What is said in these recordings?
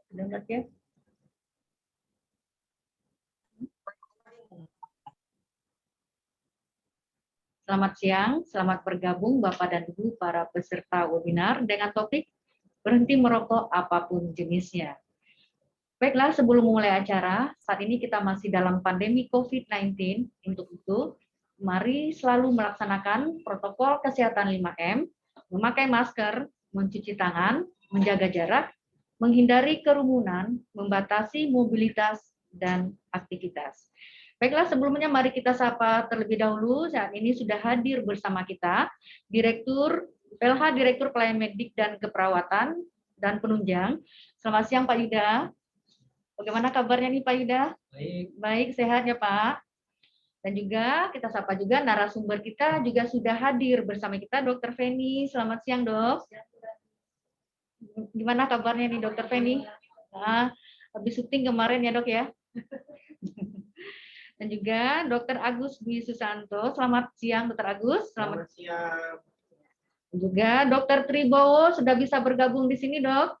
Dengar ya? Selamat siang, selamat bergabung Bapak dan Ibu para peserta webinar dengan topik berhenti merokok apapun jenisnya. Baiklah, sebelum memulai acara, saat ini kita masih dalam pandemi COVID-19. Untuk itu, mari selalu melaksanakan protokol kesehatan 5M, memakai masker, mencuci tangan, menjaga jarak, menghindari kerumunan, membatasi mobilitas dan aktivitas. Baiklah, sebelumnya mari kita sapa terlebih dahulu. Saat ini sudah hadir bersama kita Direktur PLH Direktur Pelayanan Medik dan Keperawatan dan Penunjang. Selamat siang Pak Yuda. Bagaimana kabarnya nih Pak Yuda? Baik. Baik, sehat ya Pak. Dan juga kita sapa juga narasumber kita juga sudah hadir bersama kita Dr. Feni. Selamat siang Dok. Gimana kabarnya nih Dr. Feni? Nah, habis syuting kemarin ya Dok ya. Dan juga Dr. Agus Dwi Susanto. Selamat siang Dr. Agus. Selamat siang. Dan juga Dr. Tribowo sudah bisa bergabung di sini Dok.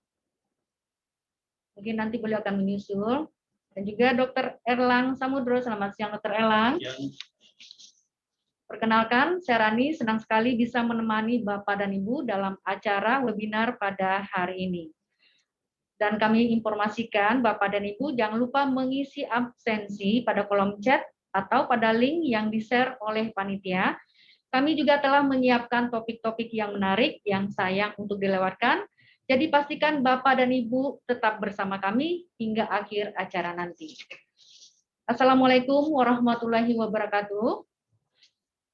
Mungkin nanti beliau akan menyusul. Dan juga Dr. Erlang Samudro. Selamat siang Dr. Erlang. Perkenalkan, saya Rani senang sekali bisa menemani Bapak dan Ibu dalam acara webinar pada hari ini. Dan kami informasikan Bapak dan Ibu jangan lupa mengisi absensi pada kolom chat atau pada link yang di-share oleh panitia. Kami juga telah menyiapkan topik-topik yang menarik yang sayang untuk dilewatkan. Jadi pastikan Bapak dan Ibu tetap bersama kami hingga akhir acara nanti. Assalamualaikum warahmatullahi wabarakatuh.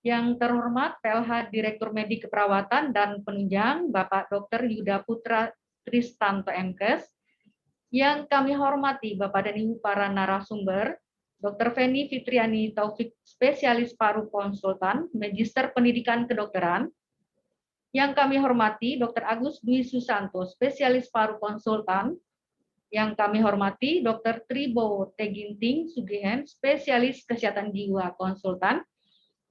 Yang terhormat PLH Direktur Medik Keperawatan dan Penunjang Bapak Dr. Yuda Putra Tristanto MKes. Yang kami hormati Bapak dan Ibu para narasumber, Dr. Feni Fitriani Taufik, Spesialis Paru Konsultan, Magister Pendidikan Kedokteran. Yang kami hormati Dr. Agus Dwi Susanto, Spesialis Paru Konsultan. Yang kami hormati Dr. Tribowo Teginting Sugihen, Spesialis Kesehatan Jiwa Konsultan.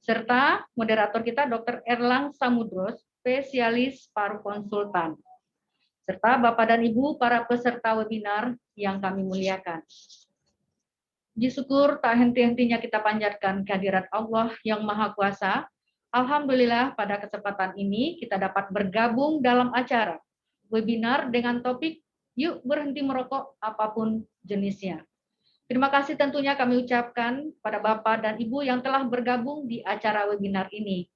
Serta moderator kita Dr. Erlang Samudro, Spesialis Paru Konsultan. Serta Bapak dan Ibu para peserta webinar yang kami muliakan. Puji syukur tak henti-hentinya kita panjatkan kehadirat Allah yang Maha Kuasa. Alhamdulillah pada kesempatan ini kita dapat bergabung dalam acara webinar dengan topik Yuk Berhenti Merokok Apapun Jenisnya. Terima kasih tentunya kami ucapkan pada Bapak dan Ibu yang telah bergabung di acara webinar ini.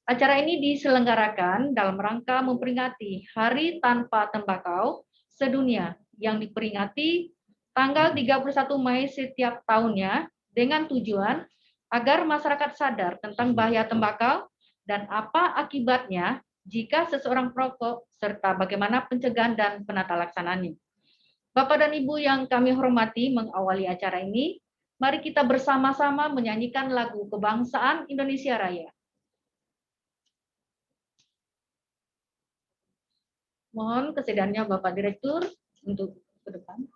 Acara ini diselenggarakan dalam rangka memperingati Hari Tanpa Tembakau Sedunia yang diperingati tanggal 31 Mei setiap tahunnya dengan tujuan agar masyarakat sadar tentang bahaya tembakau dan apa akibatnya jika seseorang perokok serta bagaimana pencegahan dan penata laksanaannya. Bapak dan Ibu yang kami hormati, mengawali acara ini, mari kita bersama-sama menyanyikan lagu Kebangsaan Indonesia Raya. Mohon kesediaannya Bapak Direktur untuk ke depan.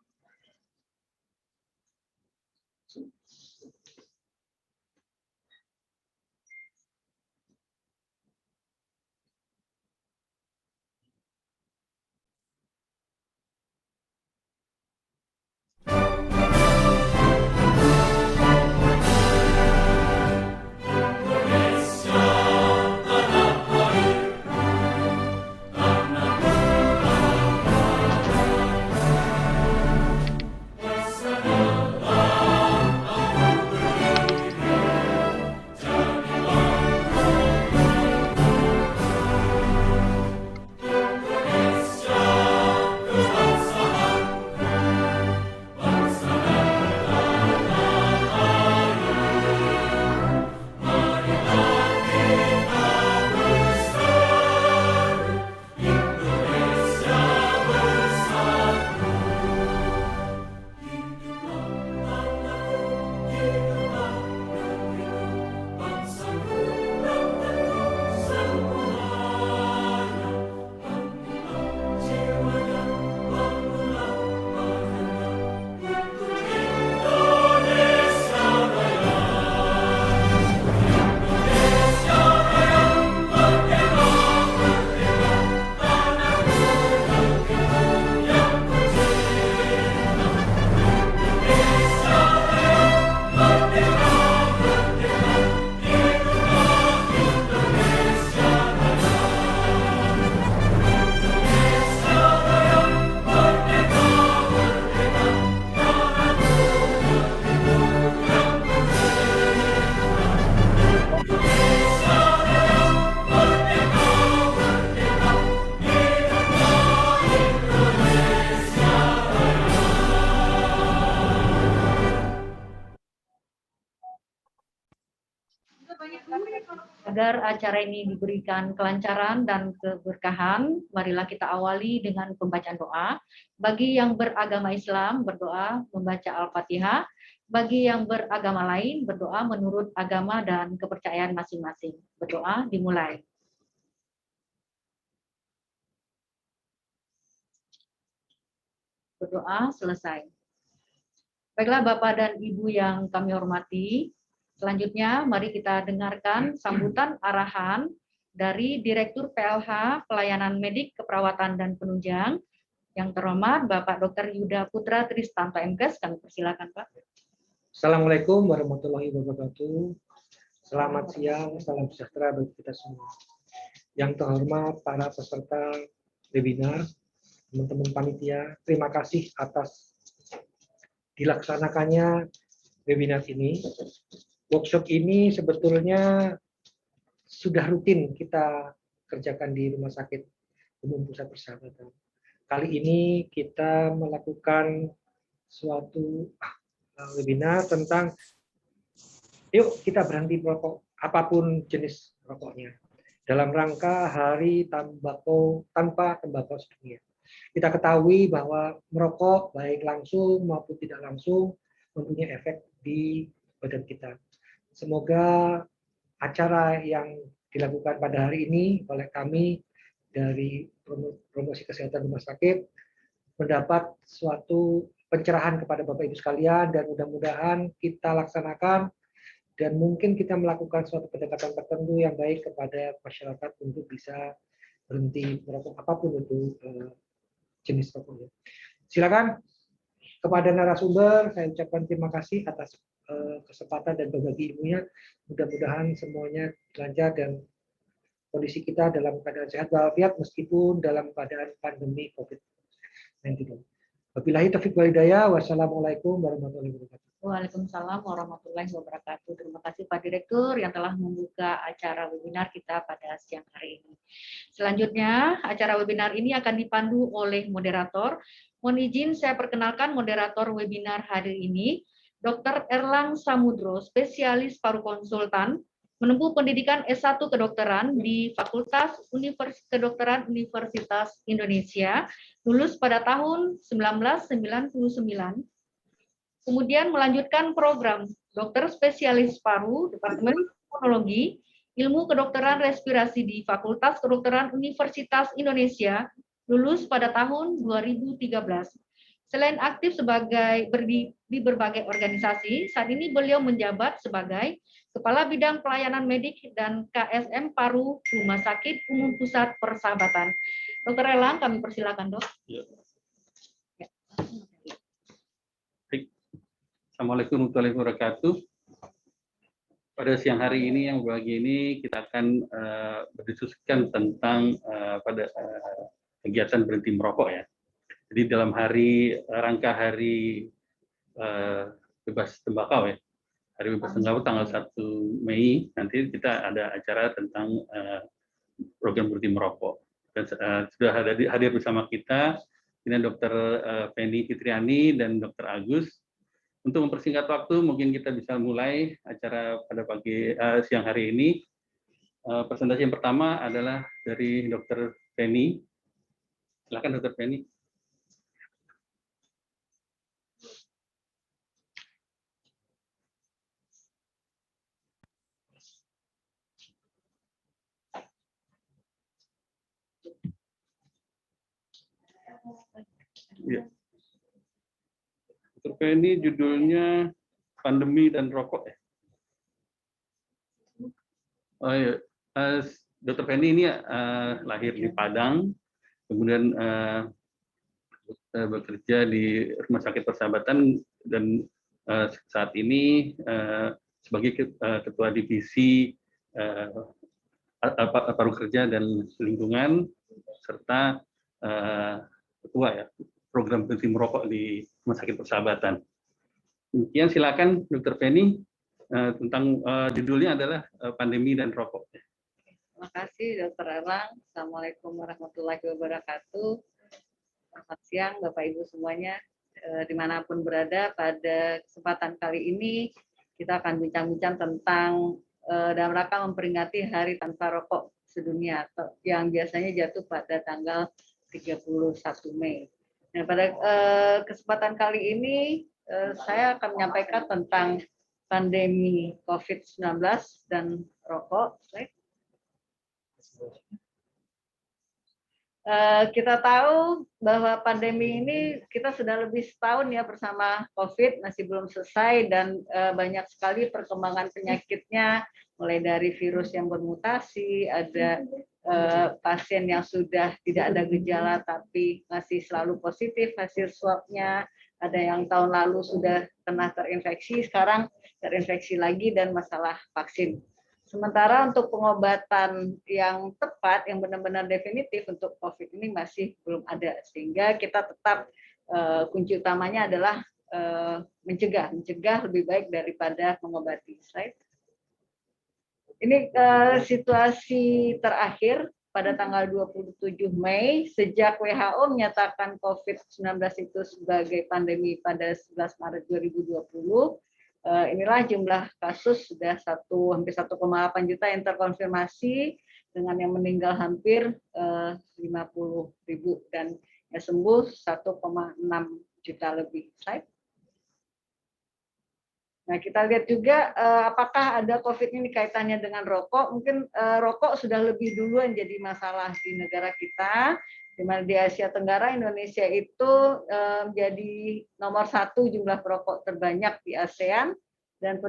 Agar acara ini diberikan kelancaran dan keberkahan, marilah kita awali dengan pembacaan doa. Bagi yang beragama Islam, berdoa membaca Al-Fatihah. Bagi yang beragama lain, berdoa menurut agama dan kepercayaan masing-masing. Berdoa dimulai. Berdoa selesai. Baiklah Bapak dan Ibu yang kami hormati, selanjutnya mari kita dengarkan sambutan arahan dari Direktur PLH Pelayanan Medik Keperawatan dan Penunjang yang terhormat Bapak Dr. Yuda Putra Tristanto MKes. Kami persilakan Pak. Assalamualaikum warahmatullahi wabarakatuh. Selamat siang, salam sejahtera bagi kita semua. Yang terhormat para peserta webinar, teman-teman panitia, terima kasih atas dilaksanakannya webinar ini. Workshop ini sebetulnya sudah rutin kita kerjakan di Rumah Sakit Umum Pusat Persahabatan. Kali ini kita melakukan suatu webinar tentang yuk kita berhenti merokok, apapun jenis rokoknya, dalam rangka Hari Tembakau Tanpa Tembakau Sedunia. Kita ketahui bahwa merokok baik langsung maupun tidak langsung mempunyai efek di badan kita. Semoga acara yang dilakukan pada hari ini oleh kami dari promosi kesehatan rumah sakit mendapat suatu pencerahan kepada Bapak Ibu sekalian, dan mudah-mudahan kita laksanakan dan mungkin kita melakukan suatu pendekatan tertentu yang baik kepada masyarakat untuk bisa berhenti merokok apapun itu jenis rokoknya. Silakan kepada narasumber, saya ucapkan terima kasih atas kesempatan dan berbagi ilmunya. Mudah-mudahan semuanya lancar dan kondisi kita dalam keadaan sehat walafiat meskipun dalam keadaan pandemi COVID-19. Wabillahi taufiq wal hidayah. Wassalamualaikum warahmatullahi wabarakatuh. Waalaikumsalam warahmatullahi wabarakatuh. Terima kasih Pak Direktur yang telah membuka acara webinar kita pada siang hari ini. Selanjutnya, acara webinar ini akan dipandu oleh moderator. Mohon izin saya perkenalkan moderator webinar hari ini, Dr. Erlang Samudro, spesialis paru konsultan, menempuh pendidikan S1 kedokteran di Fakultas Kedokteran Universitas Indonesia, lulus pada tahun 1999. Kemudian melanjutkan program dokter spesialis paru, Departemen Pulmonologi, Ilmu Kedokteran Respirasi di Fakultas Kedokteran Universitas Indonesia, lulus pada tahun 2013. Selain aktif di berbagai organisasi, saat ini beliau menjabat sebagai Kepala Bidang Pelayanan Medik dan KSM Paru Rumah Sakit Umum Pusat Persahabatan. Dr. Erlang, kami persilakan, Dok. Ya. Assalamualaikum warahmatullahi wabarakatuh. Pada siang hari ini yang berbagi ini kita akan berdiskusikan tentang kegiatan berhenti merokok ya. Jadi dalam rangka hari bebas tembakau ya, hari bebas tembakau tanggal 1 Mei nanti kita ada acara tentang program berhenti merokok. Dan sudah hadir bersama kita ini Dr. Penny Fitriani dan Dr. Agus. Untuk mempersingkat waktu, mungkin kita bisa mulai acara pada siang hari ini. Presentasi yang pertama adalah dari Dr. Penny. Silakan Dr. Penny. Ya. Dr. Penny judulnya pandemi dan rokok ya. Oh, ya. Dr. Penny ini lahir di Padang, kemudian bekerja di Rumah Sakit Persahabatan dan saat ini sebagai ketua divisi paru kerja dan lingkungan serta ketua ya program berhenti merokok di Rumah Sakit Persahabatan. Kemudian silakan Dr. Penny tentang judulnya adalah pandemi dan rokok. Terima kasih Dr. Erlang. Assalamualaikum warahmatullahi wabarakatuh. Selamat siang Bapak Ibu semuanya, dimanapun berada. Pada kesempatan kali ini kita akan bincang-bincang tentang dalam rangka memperingati Hari Tanpa Rokok Sedunia atau yang biasanya jatuh pada tanggal 31 Mei. Nah, pada kesempatan kali ini saya akan menyampaikan tentang pandemi COVID-19 dan rokok. Kita tahu bahwa pandemi ini kita sudah lebih setahun ya bersama COVID, masih belum selesai dan banyak sekali perkembangan penyakitnya, mulai dari virus yang bermutasi, ada pasien yang sudah tidak ada gejala tapi masih selalu positif hasil swabnya, ada yang tahun lalu sudah pernah terinfeksi, sekarang terinfeksi lagi, dan masalah vaksin. Sementara untuk pengobatan yang tepat, yang benar-benar definitif untuk COVID ini masih belum ada, sehingga kita tetap kunci utamanya adalah mencegah lebih baik daripada mengobati. Slide. Ini situasi terakhir pada tanggal 27 Mei, sejak WHO menyatakan COVID-19 itu sebagai pandemi pada 11 Maret 2020, inilah jumlah kasus sudah hampir 1,8 juta yang terkonfirmasi, dengan yang meninggal hampir 50.000 dan yang sembuh 1,6 juta lebih. Slide. Nah, kita lihat juga apakah ada COVID ini kaitannya dengan rokok. Mungkin rokok sudah lebih duluan jadi masalah di negara kita, di mana di Asia Tenggara Indonesia itu menjadi nomor 1 jumlah perokok terbanyak di ASEAN, dan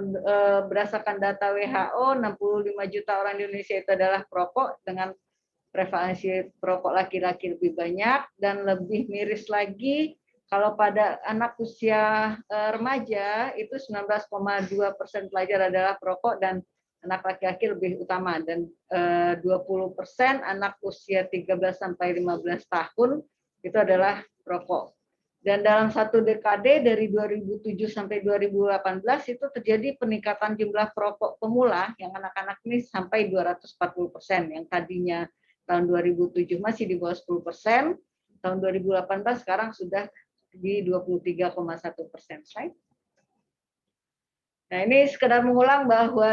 berdasarkan data WHO 65 juta orang di Indonesia itu adalah perokok, dengan prevalensi perokok laki-laki lebih banyak, dan lebih miris lagi kalau pada anak usia remaja itu 19,2% pelajar adalah perokok, dan anak laki-laki lebih utama, dan 20% anak usia 13 sampai 15 tahun itu adalah perokok. Dan dalam satu dekade dari 2007 sampai 2018 itu terjadi peningkatan jumlah perokok pemula yang anak-anak ini sampai 240%, yang tadinya tahun 2007 masih di bawah 10%, tahun 2018 sekarang sudah di 23,1%. Nah, ini sekedar mengulang bahwa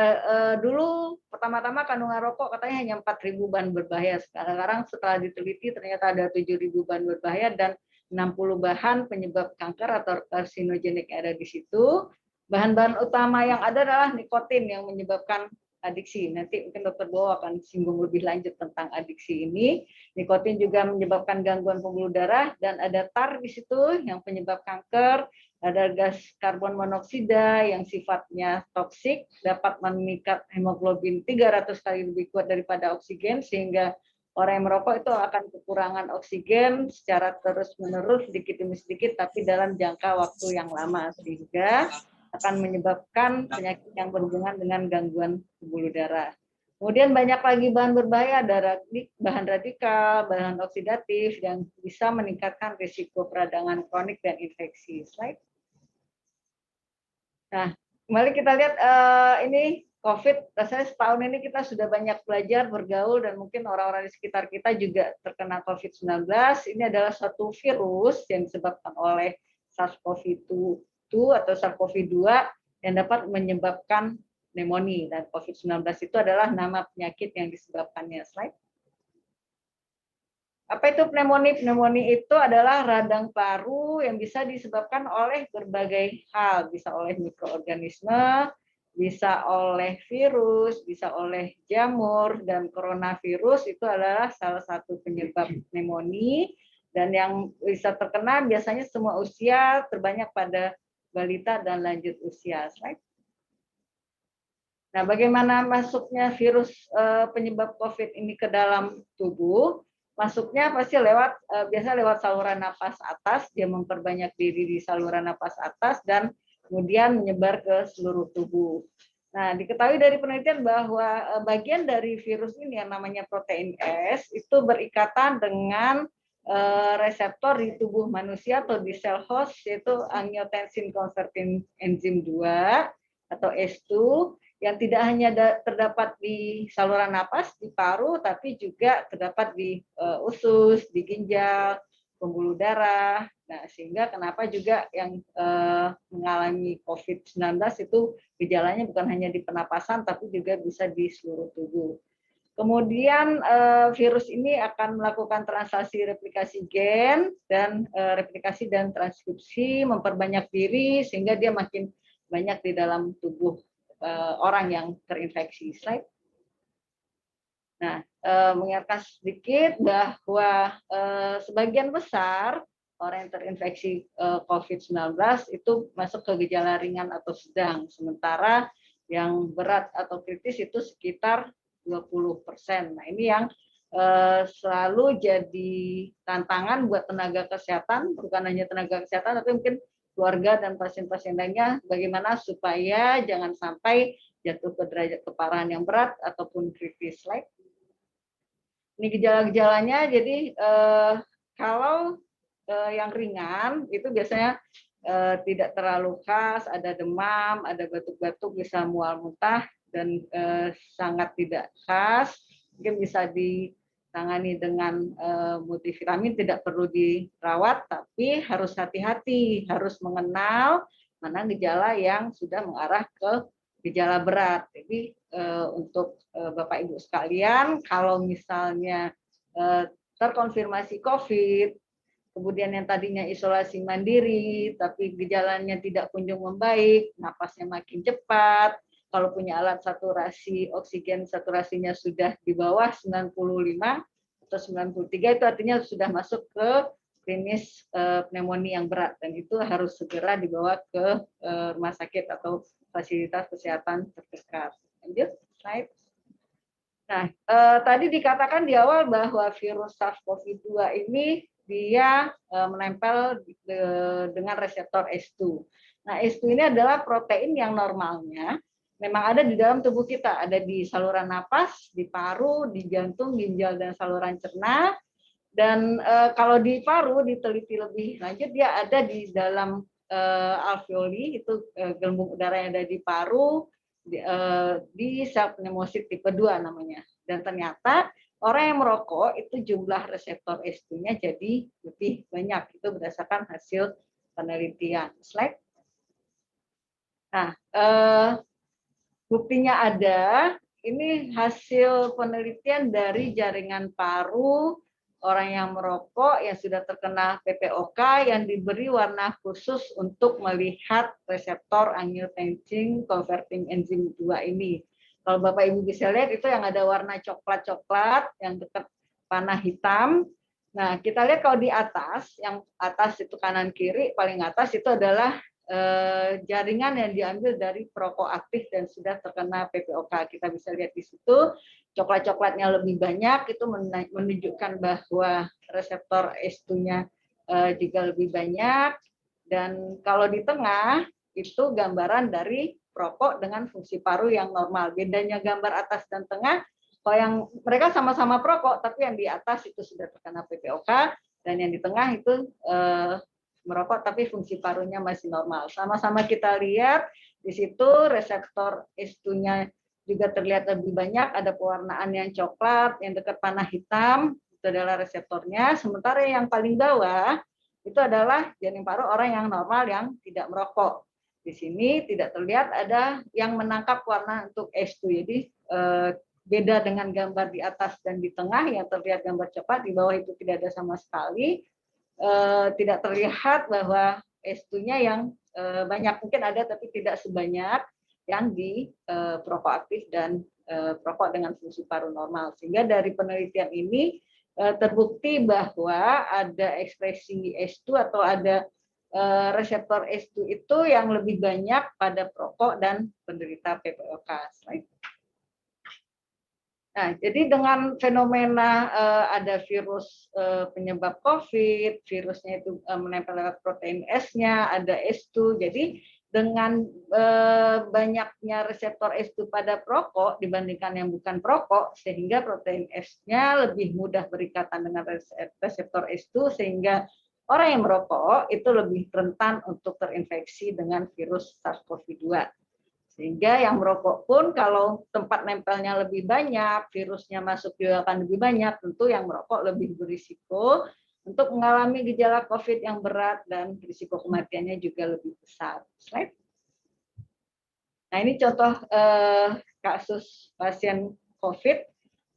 dulu pertama-tama kandungan rokok katanya hanya 4.000 bahan berbahaya. Sekarang setelah diteliti ternyata ada 7.000 bahan berbahaya dan 60 bahan penyebab kanker atau karsinogenik ada di situ. Bahan-bahan utama yang ada adalah nikotin yang menyebabkan adiksi. Nanti mungkin Dr. Bowo akan singgung lebih lanjut tentang adiksi ini. Nikotin juga menyebabkan gangguan pembuluh darah, dan ada tar di situ yang penyebab kanker. Ada gas karbon monoksida yang sifatnya toksik, dapat memikat hemoglobin 300 kali lebih kuat daripada oksigen, sehingga orang yang merokok itu akan kekurangan oksigen secara terus-menerus, sedikit demi sedikit, tapi dalam jangka waktu yang lama, sehingga akan menyebabkan penyakit yang berhubungan dengan gangguan pembuluh darah. Kemudian banyak lagi bahan berbahaya, ada bahan radikal, bahan oksidatif yang bisa meningkatkan risiko peradangan kronik dan infeksi. Slide. Nah, kembali kita lihat ini COVID. Rasanya setahun ini kita sudah banyak belajar, bergaul, dan mungkin orang-orang di sekitar kita juga terkena COVID-19. Ini adalah suatu virus yang disebabkan oleh SARS-CoV-2 atau SARS-CoV-2 yang dapat menyebabkan pneumonia, dan COVID-19 itu adalah nama penyakit yang disebabkannya. Slide. Apa itu pneumonia? Pneumonia itu adalah radang paru yang bisa disebabkan oleh berbagai hal, bisa oleh mikroorganisme, bisa oleh virus, bisa oleh jamur, dan coronavirus itu adalah salah satu penyebab pneumonia, dan yang bisa terkena biasanya semua usia, terbanyak pada balita dan lanjut usia. Slide. Nah, bagaimana masuknya virus penyebab COVID ini ke dalam tubuh? Masuknya pasti biasa lewat saluran napas atas, dia memperbanyak diri di saluran napas atas dan kemudian menyebar ke seluruh tubuh. Nah, diketahui dari penelitian bahwa bagian dari virus ini yang namanya protein S itu berikatan dengan reseptor di tubuh manusia atau di sel host, yaitu angiotensin converting enzim 2 atau S2, yang tidak hanya terdapat di saluran napas, di paru, tapi juga terdapat di usus, di ginjal, pembuluh darah. Nah, sehingga kenapa juga yang mengalami COVID-19 itu gejalanya bukan hanya di pernapasan, tapi juga bisa di seluruh tubuh. Kemudian virus ini akan melakukan translasi replikasi gen dan replikasi dan transkripsi, memperbanyak diri sehingga dia makin banyak di dalam tubuh orang yang terinfeksi. Slide. Nah, mengingatkan sedikit bahwa sebagian besar orang yang terinfeksi COVID-19 itu masuk ke gejala ringan atau sedang, sementara yang berat atau kritis itu sekitar 20%. Nah, ini yang selalu jadi tantangan buat tenaga kesehatan, bukan hanya tenaga kesehatan, tapi mungkin keluarga dan pasien-pasien lainnya, bagaimana supaya jangan sampai jatuh ke derajat keparahan yang berat ataupun kritis. Slide. Ini gejala-gejalanya, jadi kalau yang ringan itu biasanya tidak terlalu khas, ada demam, ada batuk-batuk, bisa mual muntah, dan sangat tidak khas, mungkin bisa ditangani dengan multivitamin, tidak perlu dirawat, tapi harus hati-hati, harus mengenal mana gejala yang sudah mengarah ke gejala berat. Jadi untuk Bapak Ibu sekalian, kalau misalnya terkonfirmasi COVID, kemudian yang tadinya isolasi mandiri, tapi gejalanya tidak kunjung membaik, napasnya makin cepat, kalau punya alat saturasi oksigen, saturasinya sudah di bawah 95 atau 93, itu artinya sudah masuk ke klinis pneumonia yang berat, dan itu harus segera dibawa ke rumah sakit atau fasilitas kesehatan terdekat. Lanjut, slide. Nah, tadi dikatakan di awal bahwa virus SARS-CoV-2 ini dia menempel dengan reseptor S2. Nah, S2 ini adalah protein yang normalnya memang ada di dalam tubuh kita, ada di saluran napas, di paru, di jantung, ginjal, dan saluran cerna. Dan kalau di paru diteliti lebih lanjut, dia ada di dalam alveoli, itu gelembung udara yang ada di paru, di sel pneumosit tipe 2 namanya. Dan ternyata orang yang merokok itu jumlah reseptor S2-nya jadi lebih banyak, itu berdasarkan hasil penelitian. Slide. Nah, buktinya ada, ini hasil penelitian dari jaringan paru orang yang merokok yang sudah terkena PPOK yang diberi warna khusus untuk melihat reseptor angiotensin converting enzyme 2 ini. Kalau Bapak Ibu bisa lihat itu yang ada warna coklat-coklat yang dekat panah hitam. Nah, kita lihat kalau di atas, yang atas itu kanan kiri, paling atas itu adalah jaringan yang diambil dari perokok aktif dan sudah terkena PPOK. Kita bisa lihat di situ coklat-coklatnya lebih banyak, itu menunjukkan bahwa reseptor S2-nya juga lebih banyak. Dan kalau di tengah itu gambaran dari perokok dengan fungsi paru yang normal. Bedanya gambar atas dan tengah, kalau yang mereka sama-sama perokok, tapi yang di atas itu sudah terkena PPOK dan yang di tengah itu merokok tapi fungsi parunya masih normal. Sama-sama kita lihat di situ reseptor S2-nya juga terlihat lebih banyak, ada pewarnaan yang coklat, yang dekat panah hitam, itu adalah reseptornya. Sementara yang paling bawah itu adalah jaring paru orang yang normal yang tidak merokok. Di sini tidak terlihat ada yang menangkap warna untuk S2. Jadi beda dengan gambar di atas dan di tengah yang terlihat gambar coklat, di bawah itu tidak ada sama sekali. Tidak terlihat bahwa S2-nya yang banyak, mungkin ada tapi tidak sebanyak yang di perokok aktif dan perokok dengan fungsi paru normal. Sehingga dari penelitian ini terbukti bahwa ada ekspresi S2 atau ada reseptor S2 itu yang lebih banyak pada perokok dan penderita PPOK. Nah, jadi dengan fenomena ada virus penyebab COVID, virusnya itu menempel lewat protein S-nya, ada S2. Jadi dengan banyaknya reseptor S2 pada perokok dibandingkan yang bukan perokok, sehingga protein S-nya lebih mudah berikatan dengan reseptor S2, sehingga orang yang merokok itu lebih rentan untuk terinfeksi dengan virus SARS-CoV-2. Sehingga yang merokok pun kalau tempat nempelnya lebih banyak, virusnya masuk juga akan lebih banyak, tentu yang merokok lebih berisiko untuk mengalami gejala COVID yang berat dan risiko kematiannya juga lebih besar. Slide. Nah, ini contoh kasus pasien COVID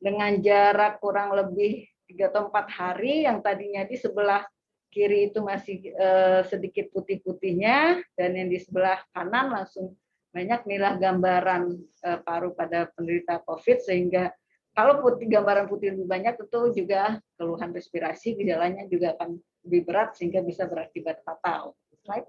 dengan jarak kurang lebih 3 atau 4 hari, yang tadinya di sebelah kiri itu masih sedikit putih-putihnya, dan yang di sebelah kanan langsung banyak inilah gambaran paru pada penderita COVID, sehingga kalau gambaran putih lebih banyak tentu juga keluhan respirasi, gejalanya juga akan lebih berat sehingga bisa berakibat fatal. Slide.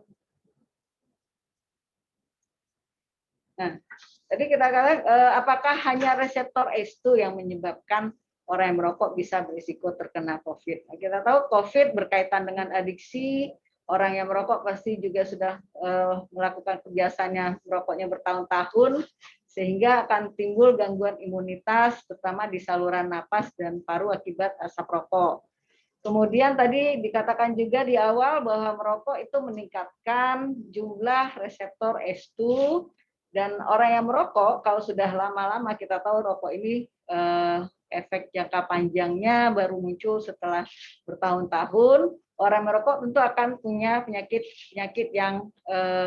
Nah, tadi kita katakan apakah hanya reseptor ACE2 yang menyebabkan orang yang merokok bisa berisiko terkena COVID? Nah, kita tahu COVID berkaitan dengan adiksi. Orang yang merokok pasti juga sudah melakukan kebiasaannya merokoknya bertahun-tahun, sehingga akan timbul gangguan imunitas, terutama di saluran napas dan paru akibat asap rokok. Kemudian tadi dikatakan juga di awal bahwa merokok itu meningkatkan jumlah reseptor ACE2. Dan orang yang merokok, kalau sudah lama-lama, kita tahu rokok ini efek jangka panjangnya baru muncul setelah bertahun-tahun. Orang merokok tentu akan punya penyakit yang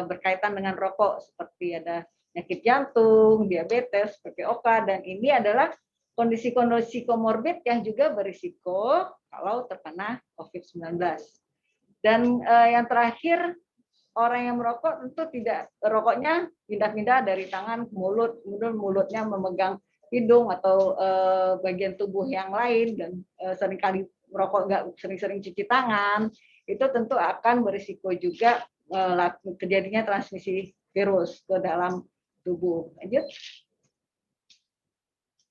berkaitan dengan rokok, seperti ada penyakit jantung, diabetes, PPOK, dan ini adalah kondisi-kondisi komorbid yang juga berisiko kalau terkena COVID-19. Dan yang terakhir, orang yang merokok tentu tidak rokoknya pindah-pindah dari tangan ke mulut, kemudian mulutnya memegang hidung atau bagian tubuh yang lain, dan seringkali merokok nggak sering-sering cuci tangan, itu tentu akan berisiko juga terjadinya transmisi virus ke dalam tubuh. Lanjut.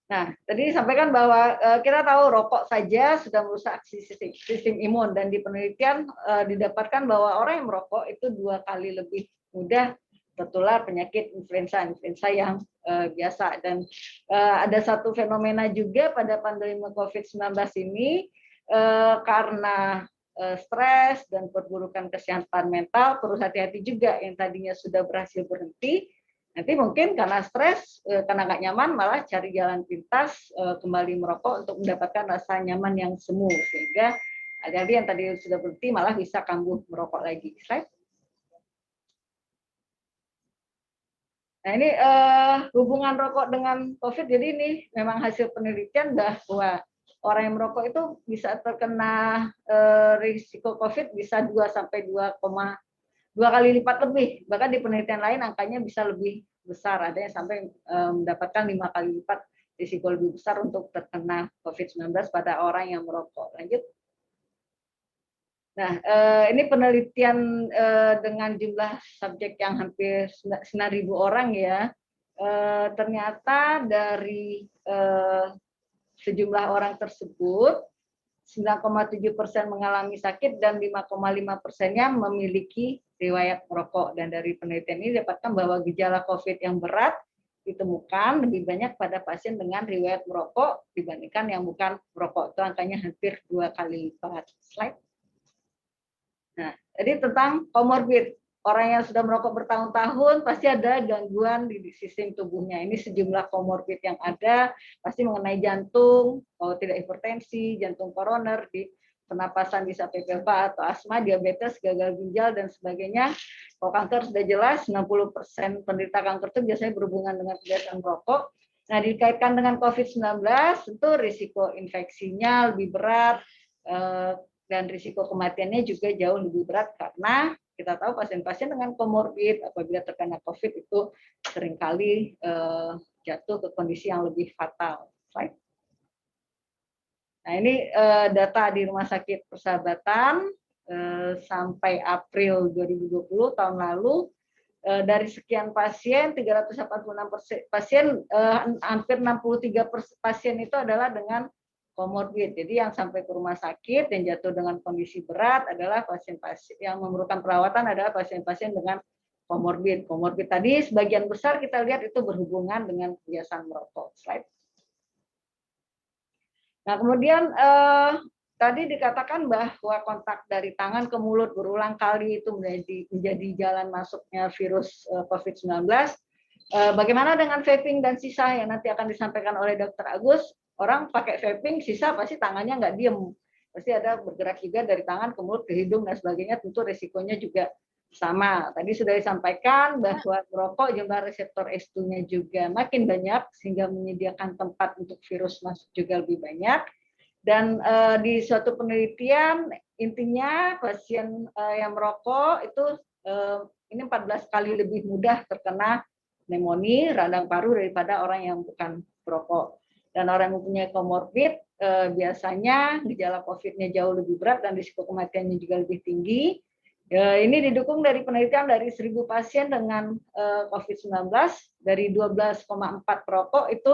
Nah, tadi disampaikan bahwa kita tahu rokok saja sudah merusak sistem imun, dan di penelitian didapatkan bahwa orang yang merokok itu 2 kali lebih mudah tertular penyakit influenza yang biasa. Dan ada satu fenomena juga pada pandemi COVID-19 ini, karena stres dan perburukan kesehatan mental, perlu hati-hati juga yang tadinya sudah berhasil berhenti. Nanti mungkin karena stres, karena nggak nyaman, malah cari jalan pintas kembali merokok untuk mendapatkan rasa nyaman yang semu, sehingga ada yang tadi sudah berhenti malah bisa kambuh merokok lagi. Slide. Nah, ini hubungan rokok dengan COVID. Jadi ini memang hasil penelitian bahwa orang yang merokok itu bisa terkena risiko COVID bisa 2 sampai 2 kali lipat lebih, bahkan di penelitian lain angkanya bisa lebih besar, ada yang sampai mendapatkan 5 kali lipat risiko lebih besar untuk terkena COVID-19 pada orang yang merokok. Lanjut. Nah, ini penelitian dengan jumlah subjek yang hampir 9.000 orang ya. Ternyata dari sejumlah orang tersebut 9,7% mengalami sakit dan 5,5%-nya memiliki riwayat merokok. Dan dari penelitian ini dapatkan bahwa gejala COVID yang berat ditemukan lebih banyak pada pasien dengan riwayat merokok dibandingkan yang bukan merokok. Itu angkanya hampir 2 kali lipat. Slide. Nah, jadi tentang komorbid. Orang yang sudah merokok bertahun-tahun pasti ada gangguan di sistem tubuhnya. Ini sejumlah komorbid yang ada, pasti mengenai jantung, kalau tidak hipertensi, jantung koroner, di pernapasan bisa PPOK atau asma, diabetes, gagal ginjal, dan sebagainya. Kalau kanker sudah jelas, 60% penderita kanker itu biasanya berhubungan dengan kebiasaan merokok. Nah, dikaitkan dengan COVID-19, tentu risiko infeksinya lebih berat, dan risiko kematiannya juga jauh lebih berat, karena kita tahu pasien-pasien dengan komorbid apabila terkena COVID itu seringkali jatuh ke kondisi yang lebih fatal. Slide. Nah, ini data di Rumah Sakit Persahabatan sampai April 2020 tahun lalu. Dari sekian pasien, 386 pasien, hampir 63% pasien itu adalah dengan komorbid. Jadi yang sampai ke rumah sakit dan jatuh dengan kondisi berat adalah pasien-pasien yang memerlukan perawatan, adalah pasien-pasien dengan komorbid. Komorbid tadi sebagian besar kita lihat itu berhubungan dengan kebiasaan merokok. Slide. Nah, kemudian tadi dikatakan bahwa kontak dari tangan ke mulut berulang kali itu menjadi jalan masuknya virus COVID-19. Bagaimana dengan vaping dan sisa yang nanti akan disampaikan oleh Dr. Agus? Orang pakai vaping, sisa pasti tangannya nggak diem. pasti ada bergerak juga dari tangan ke mulut, ke hidung dan sebagainya, tentu risikonya juga sama. Tadi sudah disampaikan bahwa merokok jumlah reseptor S2-nya juga makin banyak sehingga menyediakan tempat untuk virus masuk juga lebih banyak. Dan di suatu penelitian intinya pasien yang merokok itu ini 14 kali lebih mudah terkena pneumonia, radang paru daripada orang yang bukan perokok. Dan orang yang mempunyai komorbid biasanya gejala COVID-nya jauh lebih berat dan risiko kematiannya juga lebih tinggi. Ini didukung dari penelitian dari 1.000 pasien dengan COVID-19, dari 12,4 perokok itu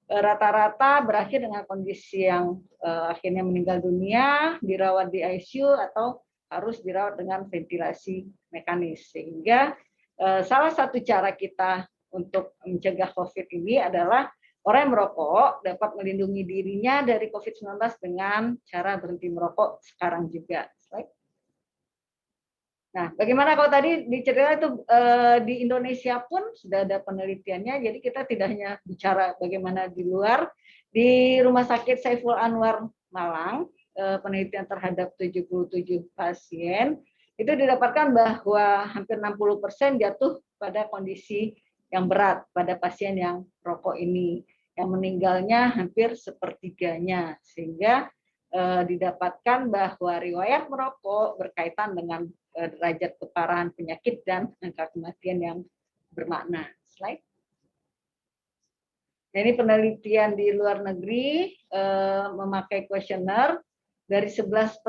rata-rata berakhir dengan kondisi yang akhirnya meninggal dunia, dirawat di ICU atau harus dirawat dengan ventilasi mekanis. Sehingga salah satu cara kita untuk mencegah COVID ini adalah orang yang merokok dapat melindungi dirinya dari COVID-19 dengan cara berhenti merokok sekarang juga. Nah, bagaimana kalau tadi diceritakan itu di Indonesia pun sudah ada penelitiannya, jadi kita tidak hanya bicara bagaimana di luar. Di Rumah Sakit Saiful Anwar Malang, penelitian terhadap 77 pasien, itu didapatkan bahwa hampir 60% jatuh pada kondisi yang berat pada pasien yang rokok ini. Yang meninggalnya hampir sepertiganya, sehingga didapatkan bahwa riwayat merokok berkaitan dengan derajat keparahan penyakit dan angka kematian yang bermakna. Slide. Nah, ini penelitian di luar negeri memakai kuesioner. Dari 11%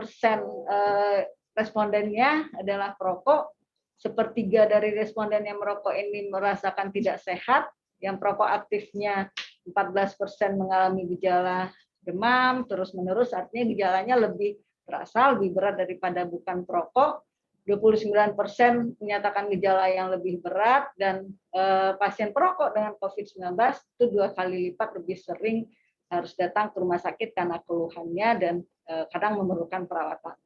respondennya adalah perokok, sepertiga dari responden yang merokok ini merasakan tidak sehat, yang perokok aktifnya 14% mengalami gejala demam terus-menerus, artinya gejalanya lebih terasa, lebih berat daripada bukan perokok. 29% menyatakan gejala yang lebih berat, dan pasien perokok dengan COVID-19 itu 2 kali lipat lebih sering harus datang ke rumah sakit karena keluhannya dan kadang memerlukan perawatan.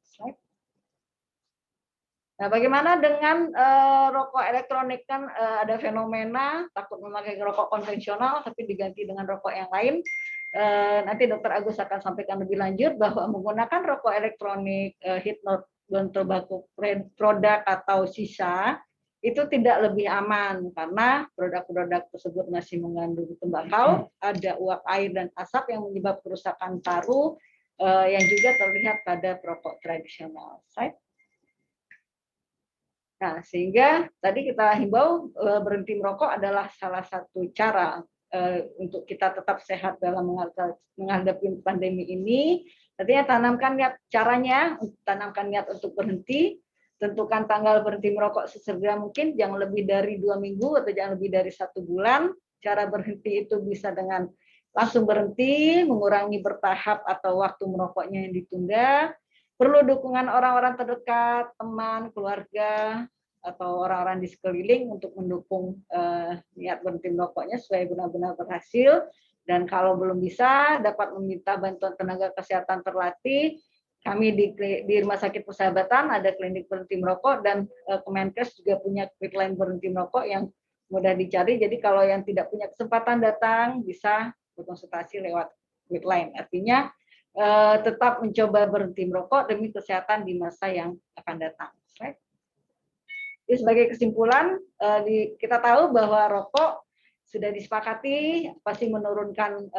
Nah, bagaimana dengan rokok elektronik? Kan ada fenomena takut memakai rokok konvensional tapi diganti dengan rokok yang lain. Nanti Dr. Agus akan sampaikan lebih lanjut bahwa menggunakan rokok elektronik, heat-not-burn tobacco product atau sisa itu tidak lebih aman karena produk-produk tersebut masih mengandung tembakau, ada uap air dan asap yang menyebabkan kerusakan paru yang juga terlihat pada perokok tradisional. Nah, sehingga tadi kita himbau berhenti merokok adalah salah satu cara untuk kita tetap sehat dalam menghadapi pandemi ini. Artinya tanamkan niat caranya, tanamkan niat untuk berhenti, tentukan tanggal berhenti merokok sesegera mungkin, jangan lebih dari 2 minggu atau jangan lebih dari 1 bulan. Cara berhenti itu bisa dengan langsung berhenti, mengurangi bertahap atau waktu merokoknya yang ditunda. Perlu dukungan orang-orang terdekat, teman, keluarga, atau orang-orang di sekeliling untuk mendukung niat berhenti merokoknya supaya benar-benar berhasil. Dan kalau belum bisa, dapat meminta bantuan tenaga kesehatan terlatih. Kami di Rumah Sakit Persahabatan ada klinik berhenti merokok, dan Kemenkes juga punya quickline berhenti merokok yang mudah dicari. Jadi kalau yang tidak punya kesempatan datang, bisa berkonsultasi lewat quickline. Artinya tetap mencoba berhenti merokok demi kesehatan di masa yang akan datang. Jadi sebagai kesimpulan, kita tahu bahwa rokok sudah disepakati pasti menurunkan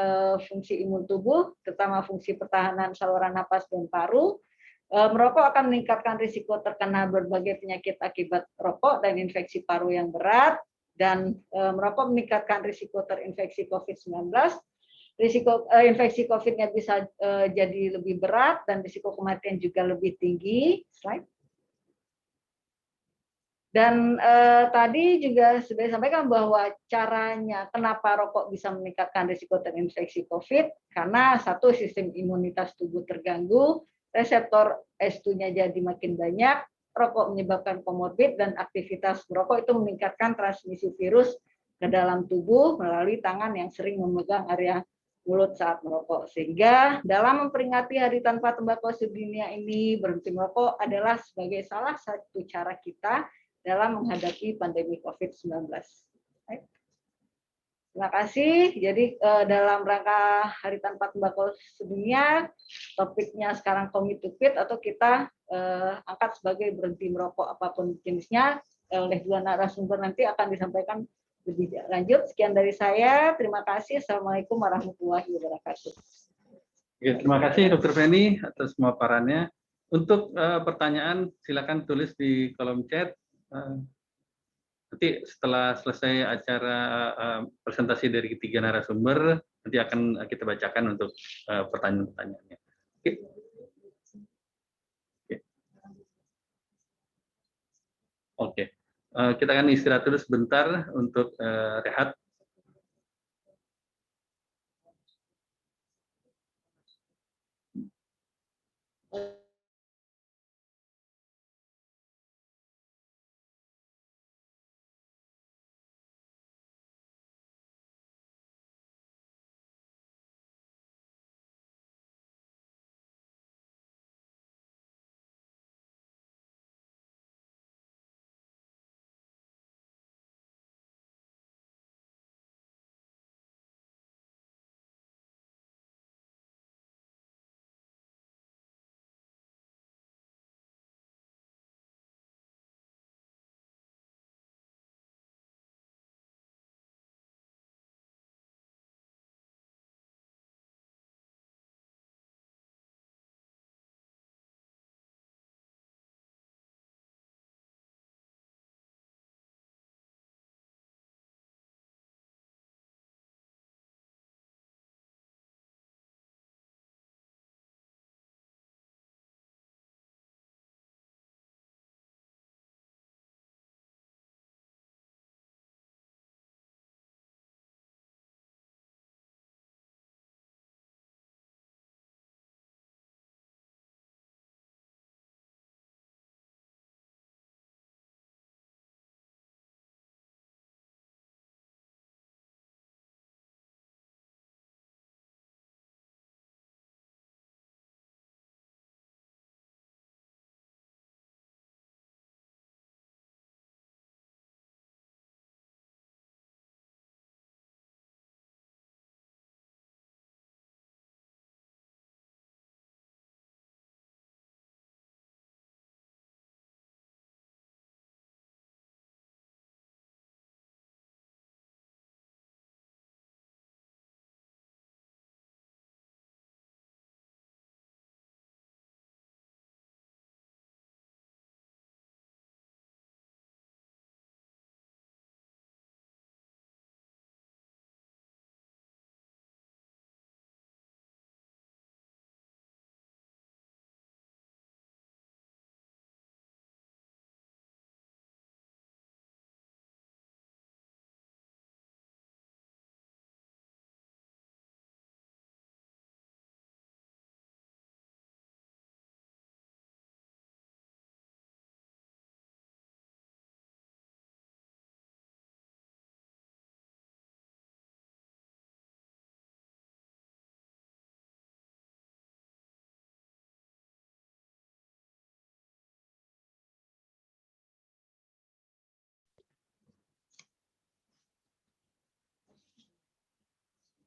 fungsi imun tubuh, terutama fungsi pertahanan saluran napas dan paru. Merokok akan meningkatkan risiko terkena berbagai penyakit akibat rokok dan infeksi paru yang berat, dan merokok meningkatkan risiko terinfeksi COVID-19. Risiko infeksi COVID-nya bisa jadi lebih berat dan risiko kematian juga lebih tinggi. Slide. Dan tadi juga sudah disampaikan bahwa caranya kenapa rokok bisa meningkatkan risiko terinfeksi COVID, karena satu, sistem imunitas tubuh terganggu, reseptor S2-nya jadi makin banyak, rokok menyebabkan komorbid, dan aktivitas merokok itu meningkatkan transmisi virus ke dalam tubuh melalui tangan yang sering memegang area mulut saat merokok. Sehingga dalam memperingati Hari Tanpa Tembakau Sedunia ini, berhenti merokok adalah sebagai salah satu cara kita dalam menghadapi pandemi COVID-19. Terima kasih. Jadi dalam rangka Hari Tanpa Tembakau Sedunia, topiknya sekarang Commit to Quit atau kita angkat sebagai berhenti merokok apapun jenisnya oleh dua narasumber nanti akan disampaikan lebih lanjut. Sekian dari saya. Terima kasih. Assalamualaikum warahmatullahi wabarakatuh. Oke, terima kasih Dr. Feni atas pemaparannya. Untuk pertanyaan silakan tulis di kolom chat. Nanti setelah selesai acara presentasi dari ketiga narasumber, nanti akan kita bacakan untuk pertanyaan-pertanyaannya. Oke. Oke. Kita akan istirahat dulu sebentar untuk rehat.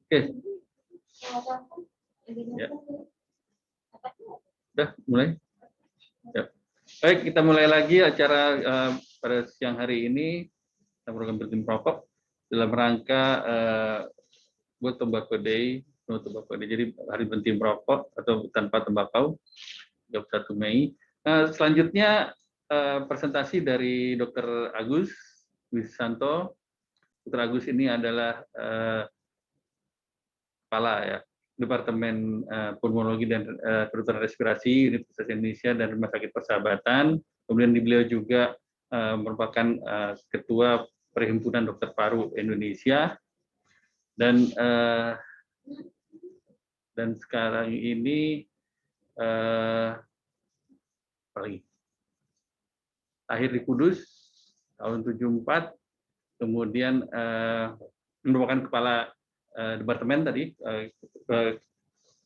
Oke. Ya. Sudah mulai? Ya. Baik, kita mulai lagi acara pada siang hari ini program berhenti merokok dalam rangka World Tobacco Day, Jadi hari berhenti merokok atau tanpa tembakau 21 Mei. Selanjutnya presentasi dari Dr. Agus Wisanto. Dr. Agus ini adalah kepala ya Departemen Pulmonologi dan Kedokteran Respirasi Universitas Indonesia dan Rumah Sakit Persahabatan. Kemudian beliau juga merupakan Ketua Perhimpunan Dokter Paru Indonesia dan sekarang ini lahir di Kudus tahun 74, kemudian merupakan kepala departemen tadi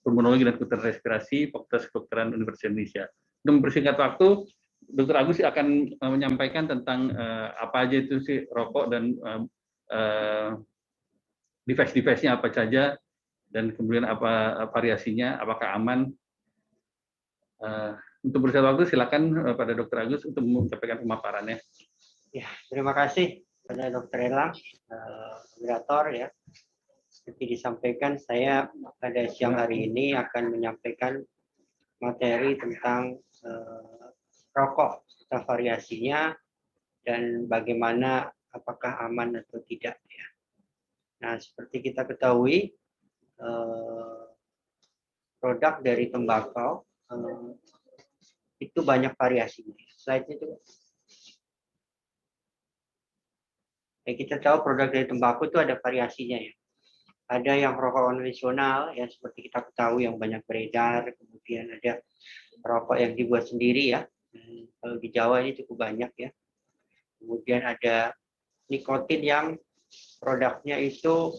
Pulmonologi dan Kedokteran Respirasi Fakultas Kedokteran Universitas Indonesia. Untuk mempersingkat waktu, Dr. Agus akan menyampaikan tentang apa aja itu sih rokok dan device-device-nya apa saja, dan kemudian apa variasinya, apakah aman. Untuk bersatu waktu silakan pada Dr. Agus untuk menyampaikan pemaparannya. Ya, terima kasih pada Dr. Elang, moderator ya. Seperti disampaikan, saya pada siang hari ini akan menyampaikan materi tentang rokok, tentang variasinya, dan bagaimana apakah aman atau tidak. Ya. Nah, seperti kita ketahui, produk dari tembakau itu banyak variasinya. Slide-nya coba. Ya, kita tahu produk dari tembakau itu ada variasinya ya. Ada yang rokok konvensional ya seperti kita ketahui yang banyak beredar, kemudian ada rokok yang dibuat sendiri ya. Kalau di Jawa ini cukup banyak ya. Kemudian ada nikotin yang produknya itu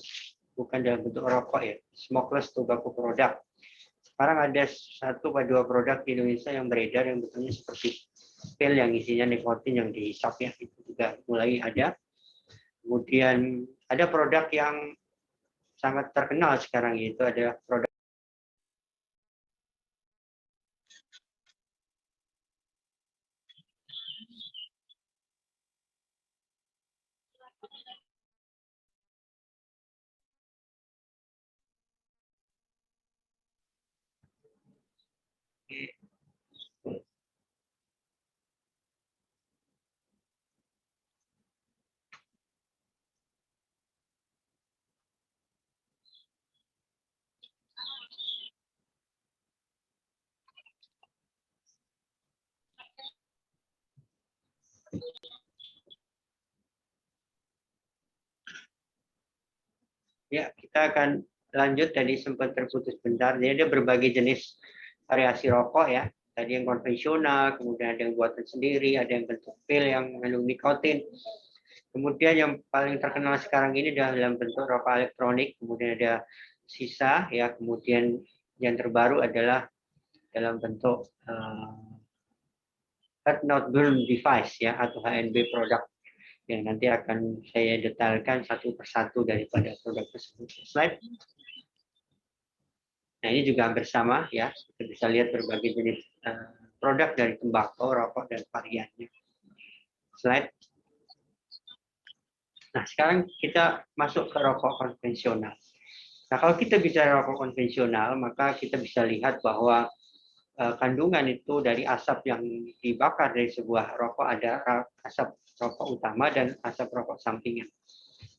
bukan dalam bentuk rokok ya, smokeless tobacco product. Sekarang ada 1 atau 2 produk di Indonesia yang beredar yang bentuknya seperti pil yang isinya nikotin yang dihisap ya, itu juga mulai ada. Kemudian ada produk yang sangat terkenal sekarang, yaitu adalah produk ya, kita akan lanjut, tadi sempat terputus bentar. Jadi ada berbagai jenis variasi rokok ya. Tadi yang konvensional, kemudian ada yang buatan sendiri, ada yang bentuk pil yang mengandung nikotin. Kemudian yang paling terkenal sekarang ini adalah dalam bentuk rokok elektronik, kemudian ada sisa ya, kemudian yang terbaru adalah dalam bentuk heat not burn device ya, atau HNB produk. Yang nanti akan saya detailkan satu persatu daripada produk tersebut. Slide. Nah, ini juga hampir sama ya. Kita bisa lihat berbagai jenis produk dari tembakau, rokok, dan variannya. Slide. Nah, sekarang kita masuk ke rokok konvensional. Nah, kalau kita bicara rokok konvensional, maka kita bisa lihat bahwa kandungan itu dari asap yang dibakar dari sebuah rokok, ada asap rokok utama dan asap rokok sampingan.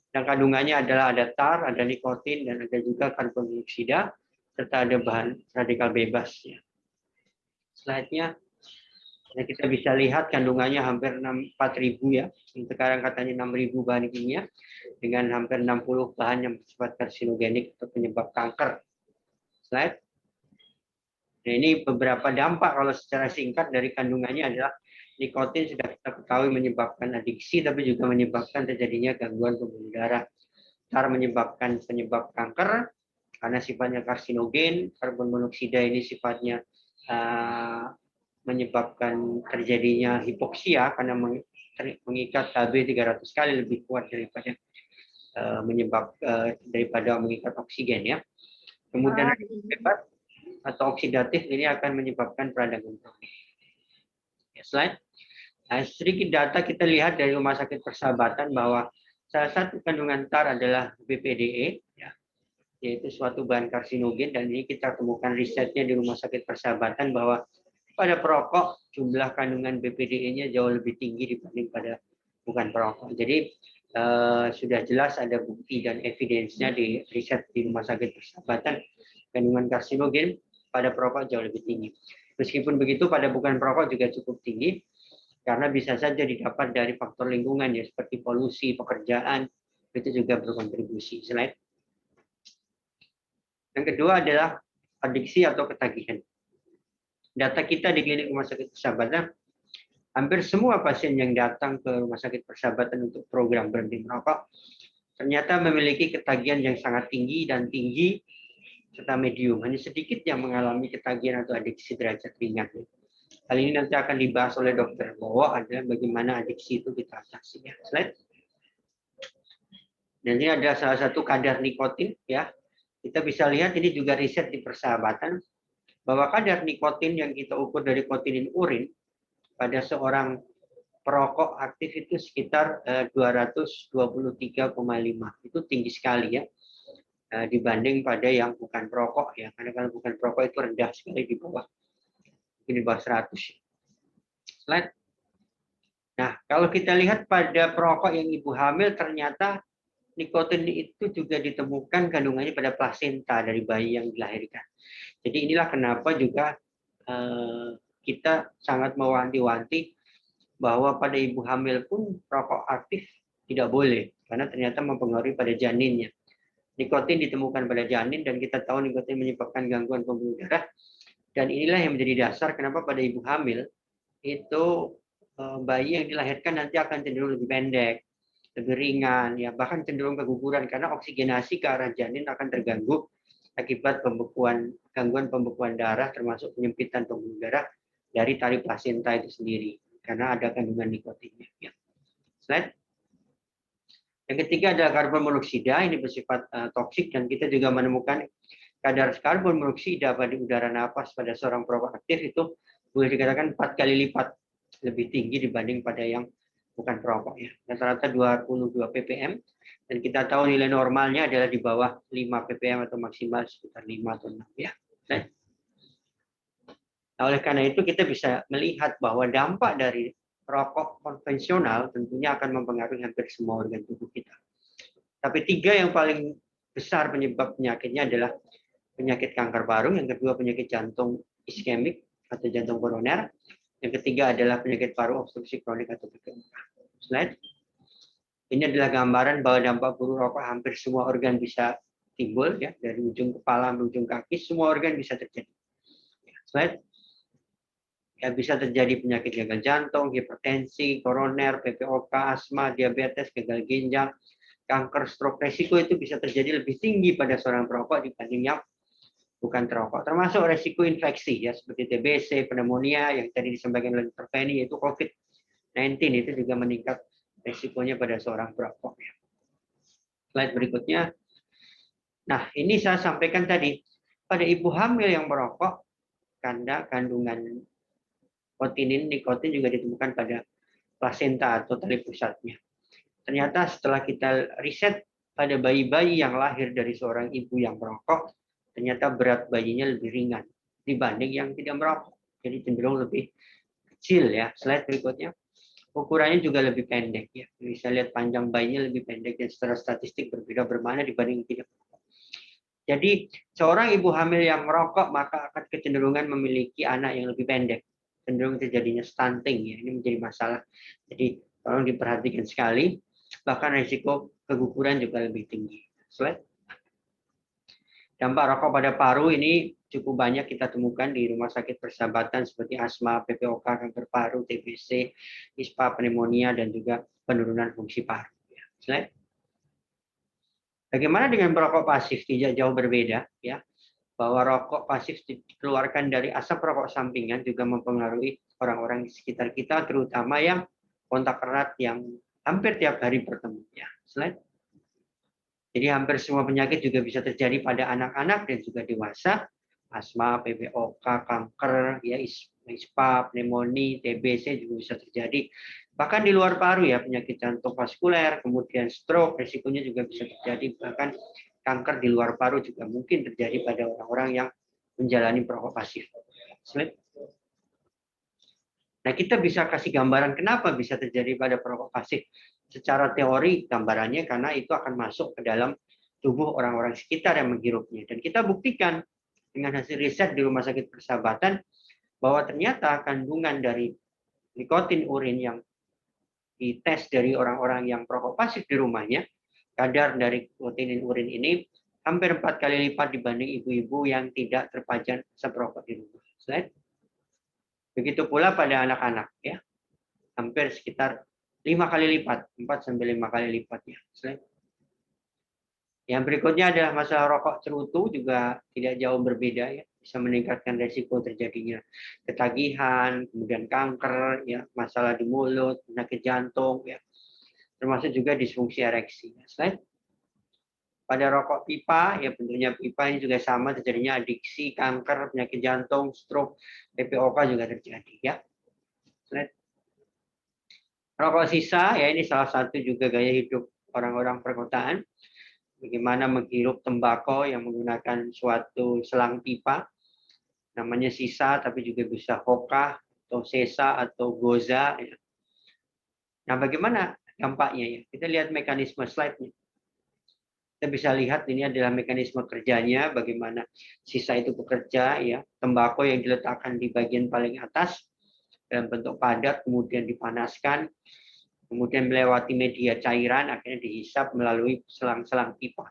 Dan kandungannya adalah ada tar, ada nikotin, dan ada juga karbon dioksida, serta ada bahan radikal bebas. Ya. Slide-nya, nah, kita bisa lihat kandungannya hampir 4.000 ya. Sekarang katanya 6.000 bahan kimia, dengan hampir 60 bahan yang bersifat karsinogenik atau penyebab kanker. Slide. Nah, ini beberapa dampak kalau secara singkat dari kandungannya adalah nikotin sudah kita ketahui menyebabkan adiksi, tapi juga menyebabkan terjadinya gangguan pembuluh darah. Tar menyebabkan penyebab kanker karena sifatnya karsinogen. Karbon monoksida ini sifatnya menyebabkan terjadinya hipoksia karena mengikat Kb 300 kali lebih kuat daripada daripada mengikat oksigen ya. Kemudian bebas atau oksidatif ini akan menyebabkan peradangan kronik. Ya, slide. Nah, sedikit data kita lihat dari Rumah Sakit Persahabatan bahwa salah satu kandungan tar adalah BPDE, ya, yaitu suatu bahan karsinogen, dan ini kita temukan risetnya di Rumah Sakit Persahabatan bahwa pada perokok jumlah kandungan BPDE-nya jauh lebih tinggi dibanding pada bukan perokok. Jadi sudah jelas ada bukti dan evidence-nya di riset di Rumah Sakit Persahabatan, kandungan karsinogen pada perokok jauh lebih tinggi. Meskipun begitu pada bukan perokok juga cukup tinggi, karena bisa saja didapat dari faktor lingkungan ya, seperti polusi, pekerjaan, itu juga berkontribusi. Slide. Yang kedua adalah adiksi atau ketagihan. Data kita di klinik Rumah Sakit Persahabatan, hampir semua pasien yang datang ke Rumah Sakit Persahabatan untuk program berhenti merokok ternyata memiliki ketagihan yang sangat tinggi dan tinggi serta medium. Hanya sedikit yang mengalami ketagihan atau adiksi derajat ringan. Hal ini nanti akan dibahas oleh Dr. Bowo, adalah bagaimana adiksi itu kita atasi. Slide. Dan ini adalah salah satu kadar nikotin ya. Kita bisa lihat ini juga riset di Persahabatan bahwa kadar nikotin yang kita ukur dari kontinen urin pada seorang perokok aktif itu sekitar 223,5. Itu tinggi sekali ya dibanding pada yang bukan perokok ya. Karena kalau bukan perokok itu rendah sekali di bawah 100. Slide. Nah, kalau kita lihat pada perokok yang ibu hamil ternyata nikotin itu juga ditemukan kandungannya pada plasenta dari bayi yang dilahirkan. Jadi inilah kenapa juga kita sangat mewanti-wanti bahwa pada ibu hamil pun rokok aktif tidak boleh karena ternyata mempengaruhi pada janinnya. Nikotin ditemukan pada janin dan kita tahu nikotin menyebabkan gangguan pembuluh darah dan inilah yang menjadi dasar kenapa pada ibu hamil itu bayi yang dilahirkan nanti akan cenderung lebih pendek, lebih ringan, ya bahkan cenderung keguguran karena oksigenasi ke arah janin akan terganggu akibat gangguan pembekuan darah termasuk penyempitan pembuluh darah dari tali plasenta itu sendiri karena ada kandungan nikotinnya. Ya. Slide. Yang ketiga adalah karbon monoksida, ini bersifat toksik dan kita juga menemukan kadar karbon monoksida pada udara napas pada seorang perokok aktif itu boleh dikatakan 4 kali lipat lebih tinggi dibanding pada yang bukan perokok ya. Rata-rata 22 ppm dan kita tahu nilai normalnya adalah di bawah 5 ppm atau maksimal sekitar 5 atau 6 ya. Nah, oleh karena itu kita bisa melihat bahwa dampak dari rokok konvensional tentunya akan mempengaruhi hampir semua organ tubuh kita. Tapi 3 yang paling besar penyebab penyakitnya adalah penyakit kanker paru, yang kedua penyakit jantung iskemik atau jantung koroner, yang ketiga adalah penyakit paru obstruksi kronik atau PPOK. Slide. Ini adalah gambaran bahwa dampak buruk rokok hampir semua organ bisa timbul ya, dari ujung kepala sampai ujung kaki semua organ bisa terjadi. Slide. Ya, bisa terjadi penyakit gagal jantung, hipertensi, koroner, PPOK, asma, diabetes, gagal ginjal, kanker, stroke. Resiko itu bisa terjadi lebih tinggi pada seorang perokok dibanding yang bukan perokok. Termasuk resiko infeksi ya seperti TBC, pneumonia yang tadi disampaikan oleh Dr. Penny yaitu COVID-19 itu juga meningkat resikonya pada seorang perokok. Ya. Slide berikutnya. Nah, ini saya sampaikan tadi pada ibu hamil yang merokok karena kandungan kontinen nikotin juga ditemukan pada plasenta atau tali pusatnya. Ternyata setelah kita riset pada bayi-bayi yang lahir dari seorang ibu yang merokok, ternyata berat bayinya lebih ringan dibanding yang tidak merokok. Jadi cenderung lebih kecil ya. Slide berikutnya. Ukurannya juga lebih pendek ya. Bisa lihat panjang bayinya lebih pendek dan secara statistik berbeda bermana dibanding tidak merokok. Jadi seorang ibu hamil yang merokok maka akan kecenderungan memiliki anak yang lebih pendek. Cenderung terjadinya stunting ya. Ini menjadi masalah. Jadi tolong diperhatikan sekali. Bahkan risiko keguguran juga lebih tinggi. Slide. Dampak rokok pada paru ini cukup banyak kita temukan di rumah sakit persahabatan seperti asma, PPOK, kanker paru, TBC, ISPA, pneumonia, dan juga penurunan fungsi paru. Slide. Bagaimana dengan perokok pasif? Tidak jauh berbeda ya. Bahwa rokok pasif dikeluarkan dari asap rokok sampingan juga mempengaruhi orang-orang di sekitar kita, terutama yang kontak erat yang hampir tiap hari bertemu. Ya. Slide. Jadi hampir semua penyakit juga bisa terjadi pada anak-anak dan juga dewasa. Asma, PPOK, kanker, ya ISPA, pneumonia, TBC juga bisa terjadi. Bahkan di luar paru ya, penyakit jantung vaskuler, kemudian stroke, risikonya juga bisa terjadi. Bahkan kanker di luar paru juga mungkin terjadi pada orang-orang yang menjalani perokok pasif. Slide. Nah, kita bisa kasih gambaran kenapa bisa terjadi pada perokok pasif. Secara teori gambarannya karena itu akan masuk ke dalam tubuh orang-orang sekitar yang menghirupnya. Dan kita buktikan dengan hasil riset di Rumah Sakit Persahabatan bahwa ternyata kandungan dari nikotin urin yang dites dari orang-orang yang perokok pasif di rumahnya, kadar dari nikotin urin ini hampir 4 kali lipat dibanding ibu-ibu yang tidak terpajang asap rokok di rumah. Slide. Begitu pula pada anak-anak ya. Hampir sekitar 5 kali lipat, 4 sampai 5 kali lipatnya. Slide. Yang berikutnya adalah masalah rokok cerutu juga tidak jauh berbeda ya, bisa meningkatkan resiko terjadinya ketagihan, kemudian kanker ya, masalah di mulut, penyakit jantung ya. Termasuk juga disfungsi ereksi. Slide. pada rokok pipa, ya bentuknya pipa ini juga sama, terjadinya adiksi, kanker, penyakit jantung, stroke, PPOK juga terjadi. Ya. Rokok sisa, ya ini salah satu juga gaya hidup orang-orang perkotaan. Bagaimana menghirup tembakau yang menggunakan suatu selang pipa, namanya sisa, tapi juga bisa hookah, atau sesa, atau goza. Ya. Nah, bagaimana dampaknya? Ya? Kita lihat mekanisme slide-nya. Kita bisa lihat ini adalah mekanisme kerjanya, bagaimana sisa itu bekerja, ya. Tembakau yang diletakkan di bagian paling atas dalam bentuk padat, kemudian dipanaskan, kemudian melewati media cairan, akhirnya dihisap melalui selang-selang pipa.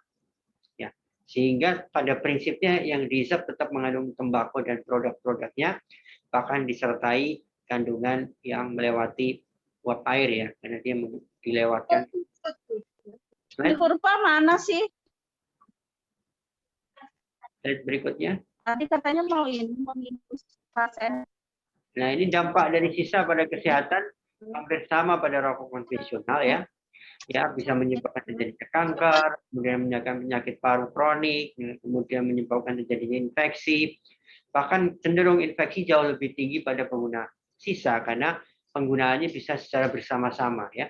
Ya. Sehingga pada prinsipnya yang dihisap tetap mengandung tembakau dan produk-produknya, bahkan disertai kandungan yang melewati uap air, ya, karena dia dilewatkan. Di kurva mana sih? Slide berikutnya. Tadi katanya mau minus pasien. Nah, ini dampak dari sisa pada kesehatan hampir sama pada rokok konvensional, ya. Ya, bisa menyebabkan terjadinya kanker, kemudian menyebabkan penyakit paru kronik, kemudian menyebabkan terjadinya infeksi. Bahkan cenderung infeksi jauh lebih tinggi pada pengguna sisa karena penggunaannya bisa secara bersama-sama, ya.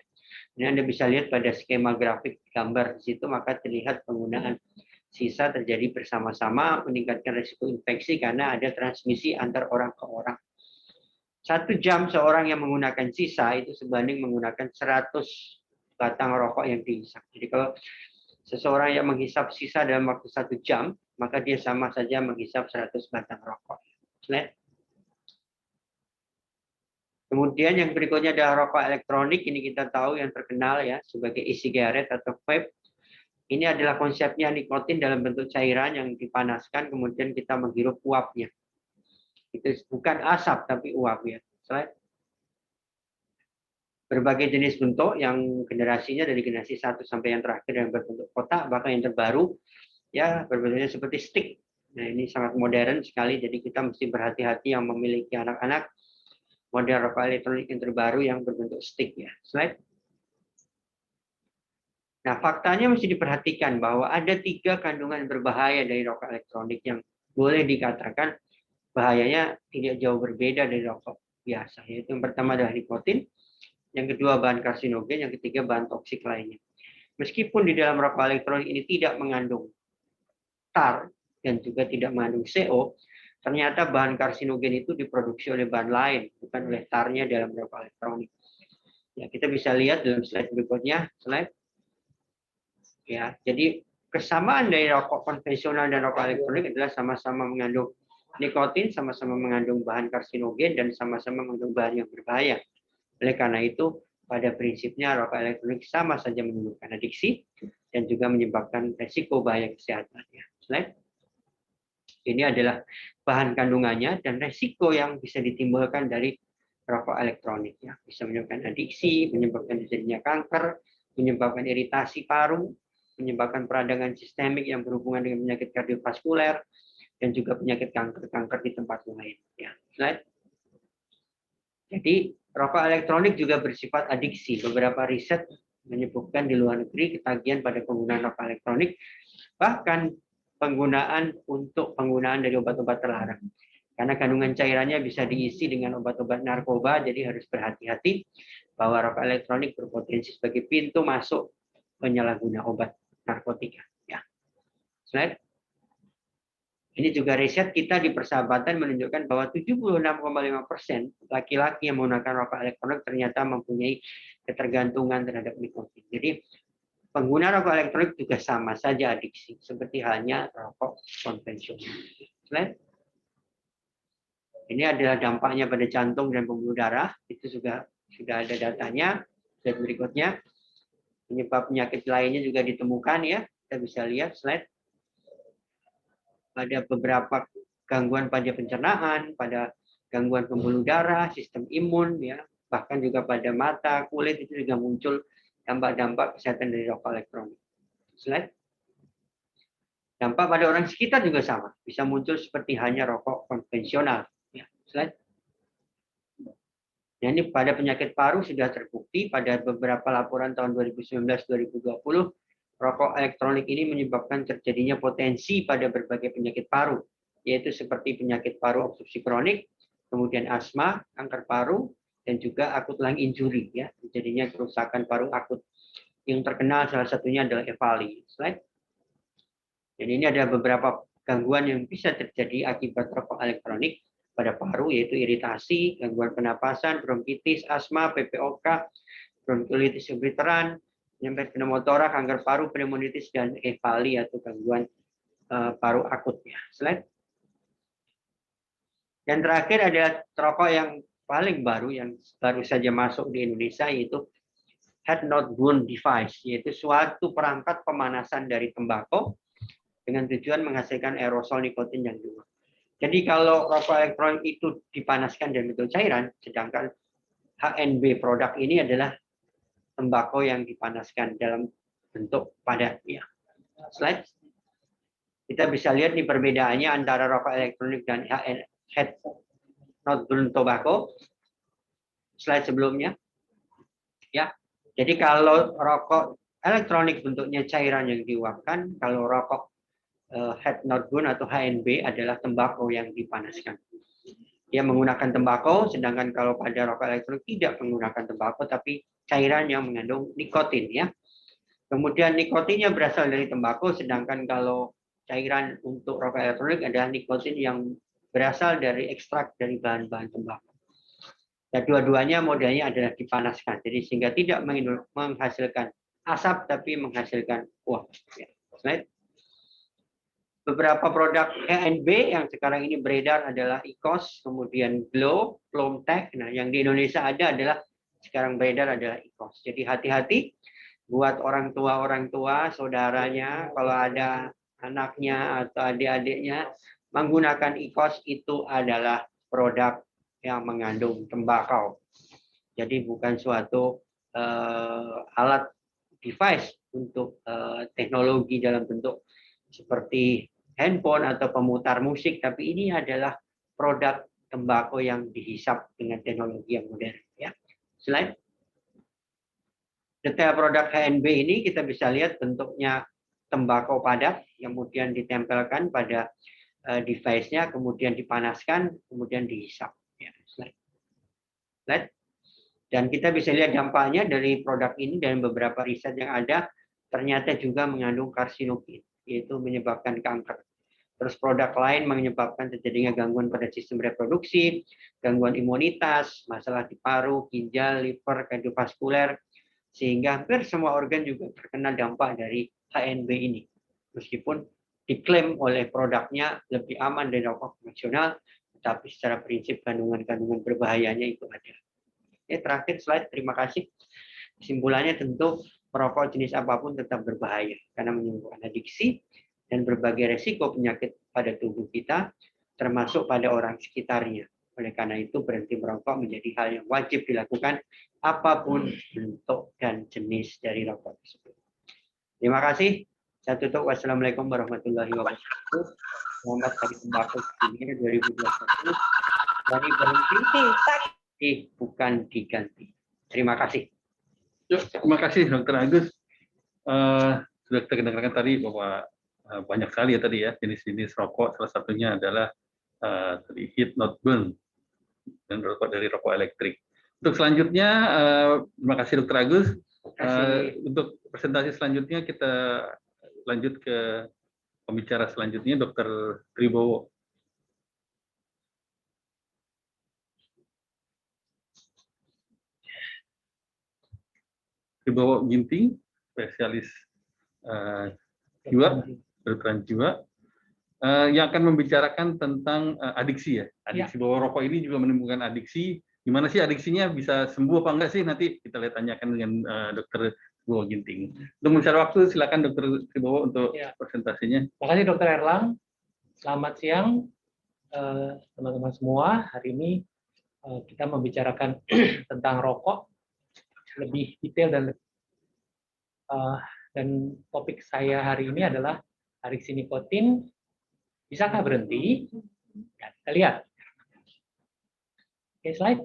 Ini Anda bisa lihat pada skema grafik gambar di situ, maka terlihat penggunaan sisa terjadi bersama-sama, meningkatkan risiko infeksi karena ada transmisi antar orang ke orang. 1 jam seorang yang menggunakan sisa itu sebanding menggunakan 100 batang rokok yang dihisap. Jadi kalau seseorang yang menghisap sisa dalam waktu 1 jam, maka dia sama saja menghisap 100 batang rokok. Slide. Kemudian yang berikutnya adalah rokok elektronik. Ini kita tahu yang terkenal, ya, sebagai e-cigarette atau vape. Ini adalah konsepnya nikotin dalam bentuk cairan yang dipanaskan, kemudian kita menghirup uapnya. Itu bukan asap tapi uap, ya. Slide. Berbagai jenis bentuk yang generasinya dari generasi 1 sampai yang terakhir yang berbentuk kotak, bahkan yang terbaru ya berbentuknya seperti stick. Nah, ini sangat modern sekali, jadi kita mesti berhati-hati yang memiliki anak-anak. Model rokok elektronik yang terbaru yang berbentuk stick, ya. Slide. Nah, faktanya mesti diperhatikan bahwa ada 3 kandungan berbahaya dari rokok elektronik yang boleh dikatakan bahayanya tidak jauh berbeda dari rokok biasa. Yaitu yang pertama adalah nikotin, yang kedua bahan karsinogen, yang ketiga bahan toksik lainnya. Meskipun di dalam rokok elektronik ini tidak mengandung tar dan juga tidak mengandung CO, ternyata bahan karsinogen itu diproduksi oleh bahan lain, bukan oleh tarnya dalam rokok elektronik. Ya, kita bisa lihat dalam slide berikutnya, slide. Ya, jadi kesamaan dari rokok konvensional dan rokok elektronik adalah sama-sama mengandung nikotin, sama-sama mengandung bahan karsinogen, dan sama-sama mengandung bahan yang berbahaya. Oleh karena itu, pada prinsipnya rokok elektronik sama saja menimbulkan adiksi dan juga menyebabkan resiko bahaya kesehatan. Ya. Slide. Ini adalah bahan kandungannya dan resiko yang bisa ditimbulkan dari rokok elektronik. Ya. Bisa menyebabkan adiksi, menyebabkan terjadinya kanker, menyebabkan iritasi paru, menyebabkan peradangan sistemik yang berhubungan dengan penyakit kardiovaskuler, dan juga penyakit kanker di tempat lain. Ya. Slide. Jadi, rokok elektronik juga bersifat adiksi. Beberapa riset menyebutkan di luar negeri ketagihan pada penggunaan rokok elektronik, bahkan penggunaan dari obat-obat terlarang. Karena kandungan cairannya bisa diisi dengan obat-obat narkoba, jadi harus berhati-hati bahwa rokok elektronik berpotensi sebagai pintu masuk penyalahguna obat narkotika. Ya. Slide. Ini juga riset kita di Persahabatan menunjukkan bahwa 76,5% laki-laki yang menggunakan rokok elektronik ternyata mempunyai ketergantungan terhadap nikotin. Jadi pengguna rokok elektronik juga sama saja adiksi, seperti halnya rokok konvensional. Slide. Ini adalah dampaknya pada jantung dan pembuluh darah. Itu juga sudah ada datanya. Slide berikutnya. Penyebab penyakit lainnya juga ditemukan, ya. Kita bisa lihat slide. Pada beberapa gangguan pada pencernaan, pada gangguan pembuluh darah, sistem imun, ya, bahkan juga pada mata, kulit itu juga muncul dampak-dampak kesehatan dari rokok elektronik. Slide. Dampak pada orang sekitar juga sama, bisa muncul seperti halnya rokok konvensional. Ya, slide. Nah, ini pada penyakit paru sudah terbukti pada beberapa laporan tahun 2019-2020 rokok elektronik ini menyebabkan terjadinya potensi pada berbagai penyakit paru, yaitu seperti penyakit paru obstruksi kronik, kemudian asma, kanker paru, dan juga akut lung injury, ya, terjadinya kerusakan paru akut. Yang terkenal salah satunya adalah EVALI. Slide. Dan ini ada beberapa gangguan yang bisa terjadi akibat rokok elektronik pada paru, yaitu iritasi, gangguan pernapasan, bronkitis, asma, PPOK, bronkiolitis obliteran, penyakit pneumotora, kanker paru, pneumonitis, dan EVALI atau gangguan paru akut. Ya. Slide. Dan terakhir ada rokok yang paling baru yang baru saja masuk di Indonesia, yaitu head not burn device, yaitu suatu perangkat pemanasan dari tembakau dengan tujuan menghasilkan aerosol nikotin yang diuap. Jadi kalau rokok elektronik itu dipanaskan dan bentuk cairan, sedangkan HNB produk ini adalah tembakau yang dipanaskan dalam bentuk padat. Ya. Slide. Kita bisa lihat nih perbedaannya antara rokok elektronik dan head not burn tobacco. Slide sebelumnya. Ya. Jadi kalau rokok elektronik bentuknya cairan yang diuapkan, kalau rokok head not burn atau HNB adalah tembakau yang dipanaskan. Dia menggunakan tembakau, sedangkan kalau pada rokok elektronik tidak menggunakan tembakau, tapi cairan yang mengandung nikotin. Ya. Kemudian nikotinnya berasal dari tembakau, sedangkan kalau cairan untuk rokok elektronik adalah nikotin yang berasal dari ekstrak dari bahan-bahan tembakau. Dan dua-duanya modelnya adalah dipanaskan, jadi sehingga tidak menghasilkan asap, tapi menghasilkan uap. Ya. Slide. Beberapa produk HNB yang sekarang ini beredar adalah IQOS, kemudian Glow, Plomtech. Nah, yang di Indonesia ada adalah sekarang beredar adalah IQOS. Jadi hati-hati buat orang tua, saudaranya, kalau ada anaknya atau adik-adiknya menggunakan IQOS, itu adalah produk yang mengandung tembakau. Jadi bukan suatu alat device untuk teknologi dalam bentuk seperti handphone atau pemutar musik, tapi ini adalah produk tembakau yang dihisap dengan teknologi yang modern. Ya. Slide. Detail produk HNB ini kita bisa lihat bentuknya tembakau padat, kemudian ditempelkan pada device-nya, kemudian dipanaskan, kemudian dihisap. Ya. Slide. Slide. Dan kita bisa lihat dampaknya dari produk ini dan beberapa riset yang ada, ternyata juga mengandung karsinogen, yaitu menyebabkan kanker. Terus produk lain menyebabkan terjadinya gangguan pada sistem reproduksi, gangguan imunitas, masalah di paru, ginjal, liver, kardiovaskuler, sehingga hampir semua organ juga terkena dampak dari HNB ini. Meskipun diklaim oleh produknya lebih aman dari rokok konvensional, tetapi secara prinsip kandungan-kandungan berbahayanya itu ada. Terakhir slide, terima kasih. Kesimpulannya tentu merokok jenis apapun tetap berbahaya karena menimbulkan adiksi dan berbagai resiko penyakit pada tubuh kita, termasuk pada orang sekitarnya. Oleh karena itu, berhenti merokok menjadi hal yang wajib dilakukan apapun bentuk dan jenis dari rokok tersebut. Terima kasih. Saya tutup. Wassalamualaikum warahmatullahi wabarakatuh. Selamat Hari Tembakau Dunia 2021. Dari berhenti, bukan diganti. Terima kasih. Terima kasih Dr. Agus. Sudah kita dengarkan tadi bahwa banyak sekali ya tadi ya jenis-jenis rokok. Salah satunya adalah tadi heat not burn dan rokok dari rokok elektrik. Untuk selanjutnya, terima kasih Dr. Agus. Untuk presentasi selanjutnya kita lanjut ke pembicara selanjutnya, Dr. Tribowo. Tribowo Ginting, spesialis jiwa, kedokteran jiwa, yang akan membicarakan tentang adiksi ya. Adiksi bahwa rokok ini juga menimbulkan adiksi. Gimana sih adiksinya, bisa sembuh apa enggak sih? Nanti kita lihat tanyakan dengan Dr. Tribowo Ginting. Untuk mencari waktu, silakan Dr. Tribowo untuk presentasinya. Terima kasih Dr. Erlang. Selamat siang teman-teman semua. Hari ini kita membicarakan tentang rokok lebih detail dan topik saya hari ini adalah adiksi nikotin. Bisakah berhenti? Ya, kita lihat. Oke, slide.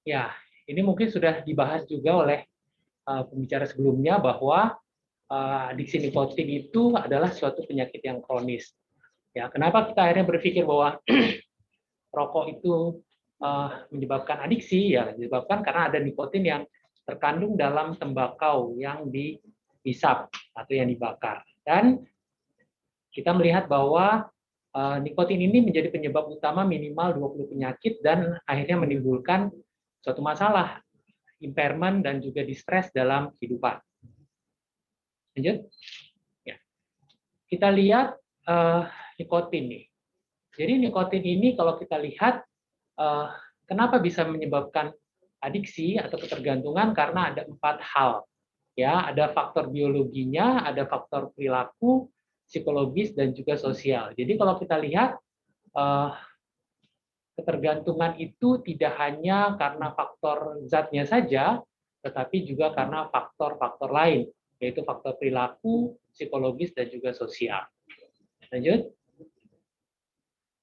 Ya, ini mungkin sudah dibahas juga oleh pembicara sebelumnya bahwa adiksi nikotin itu adalah suatu penyakit yang kronis. Ya, kenapa kita akhirnya berpikir bahwa rokok itu menyebabkan adiksi? Ya, disebabkan karena ada nikotin yang terkandung dalam tembakau yang dihisap atau yang dibakar. Dan kita melihat bahwa nikotin ini menjadi penyebab utama minimal 20 penyakit dan akhirnya menimbulkan suatu masalah, impairment dan juga distress dalam kehidupan. Lanjut. Ya. Kita lihat nikotin nih. Jadi nikotin ini kalau kita lihat kenapa bisa menyebabkan adiksi atau ketergantungan, karena ada 4 hal. Ya, ada faktor biologinya, ada faktor perilaku, psikologis dan juga sosial. Jadi kalau kita lihat ketergantungan itu tidak hanya karena faktor zatnya saja, tetapi juga karena faktor-faktor lain, yaitu faktor perilaku, psikologis dan juga sosial. Lanjut.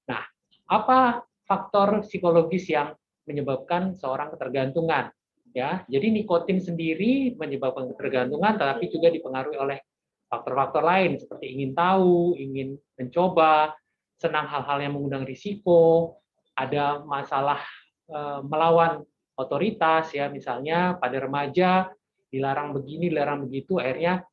Nah, apa faktor psikologis yang menyebabkan seorang ketergantungan? Ya, jadi nikotin sendiri menyebabkan ketergantungan, tetapi juga dipengaruhi oleh faktor-faktor lain seperti ingin tahu, ingin mencoba, senang hal-hal yang mengundang risiko, ada masalah melawan otoritas, ya misalnya pada remaja dilarang begini, dilarang begitu, akhirnya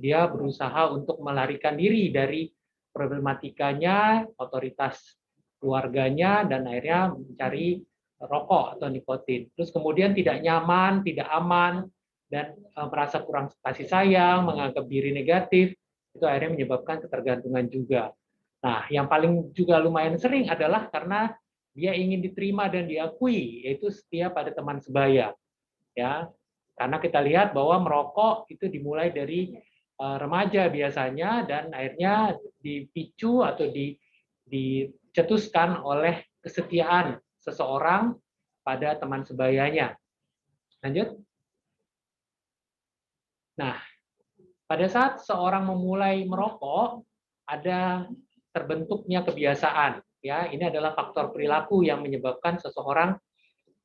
dia berusaha untuk melarikan diri dari problematikanya, otoritas keluarganya, dan akhirnya mencari rokok atau nikotin. Terus kemudian tidak nyaman, tidak aman, dan merasa kurang kasih sayang, menganggap diri negatif, itu akhirnya menyebabkan ketergantungan juga. Nah, yang paling juga lumayan sering adalah karena dia ingin diterima dan diakui, yaitu setia pada teman sebaya. Ya, karena kita lihat bahwa merokok itu dimulai dari remaja biasanya, dan akhirnya dipicu atau dicetuskan oleh kesetiaan seseorang pada teman sebayanya. Lanjut. Nah, pada saat seorang memulai merokok, ada terbentuknya kebiasaan. Ya, ini adalah faktor perilaku yang menyebabkan seseorang